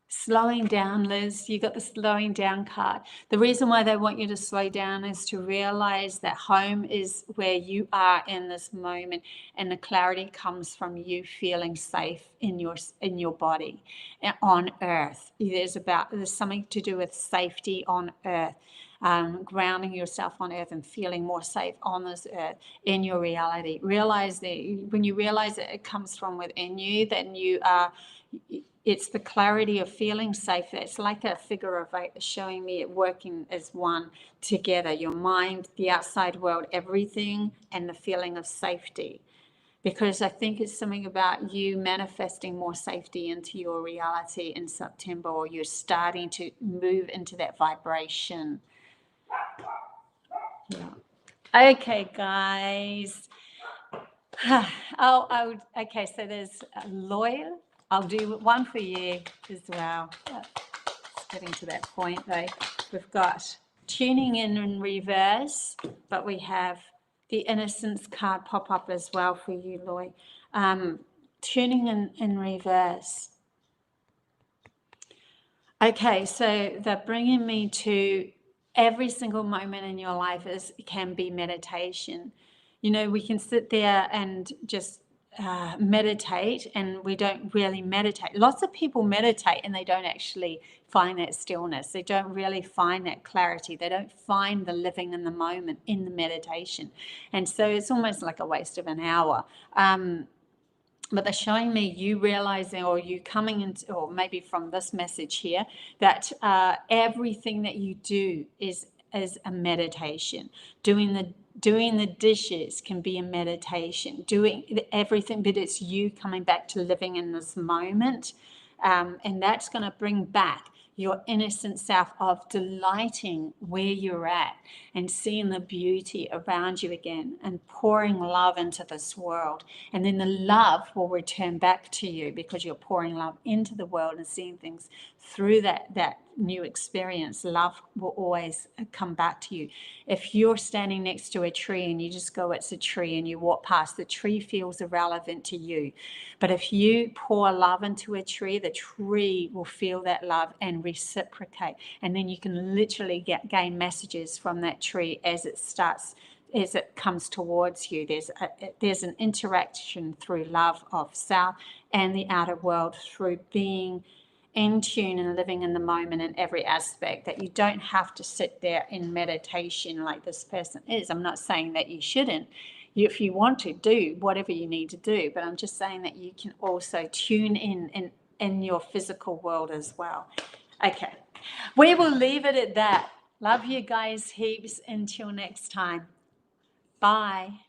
Slowing down, Liz, you got the slowing down card. The reason why they want you to slow down is to realize that home is where you are in this moment, and the clarity comes from you feeling safe in your body on earth. There's something to do with safety on earth. Grounding yourself on earth and feeling more safe on this earth in your reality. Realize that when you realize that it comes from within you, then you are, it's the clarity of feeling safe. It's like a figure of eight showing me it working as one together. Your mind, the outside world, everything, and the feeling of safety. Because I think it's something about you manifesting more safety into your reality in September, or you're starting to move into that vibration. Yeah. Okay, guys. Okay, so there's Loyal. I'll do one for you as well. It's getting to that point though. We've got tuning in reverse, but we have the innocence card pop up as well for you, Loy. Tuning in reverse. Okay, so they're bringing me to every single moment in your life can be meditation. You know, we can sit there and just meditate, and we don't really meditate. Lots of people meditate and they don't actually find that stillness. They don't really find that clarity. They don't find the living in the moment in the meditation. And so it's almost like a waste of an hour. But they're showing me you realizing, or you coming into, or maybe from this message here, that everything that you do is a meditation. Doing the dishes can be a meditation. Doing everything, but it's you coming back to living in this moment, and that's going to bring back your innocent self of delighting where you're at and seeing the beauty around you again and pouring love into this world. And then the love will return back to you because you're pouring love into the world and seeing things through that new experience. Love will always come back to you. If you're standing next to a tree and you just go, it's a tree, and you walk past, the tree feels irrelevant to you. But if you pour love into a tree, the tree will feel that love and reciprocate. And then you can literally gain messages from that tree as it comes towards you. There's an interaction through love of self and the outer world through being in tune and living in the moment in every aspect, that you don't have to sit there in meditation like this person is. I'm not saying that you shouldn't. If you want to, do whatever you need to do, but I'm just saying that you can also tune in your physical world as well. Okay, we will leave it at that. Love you guys heaps. Until next time. Bye.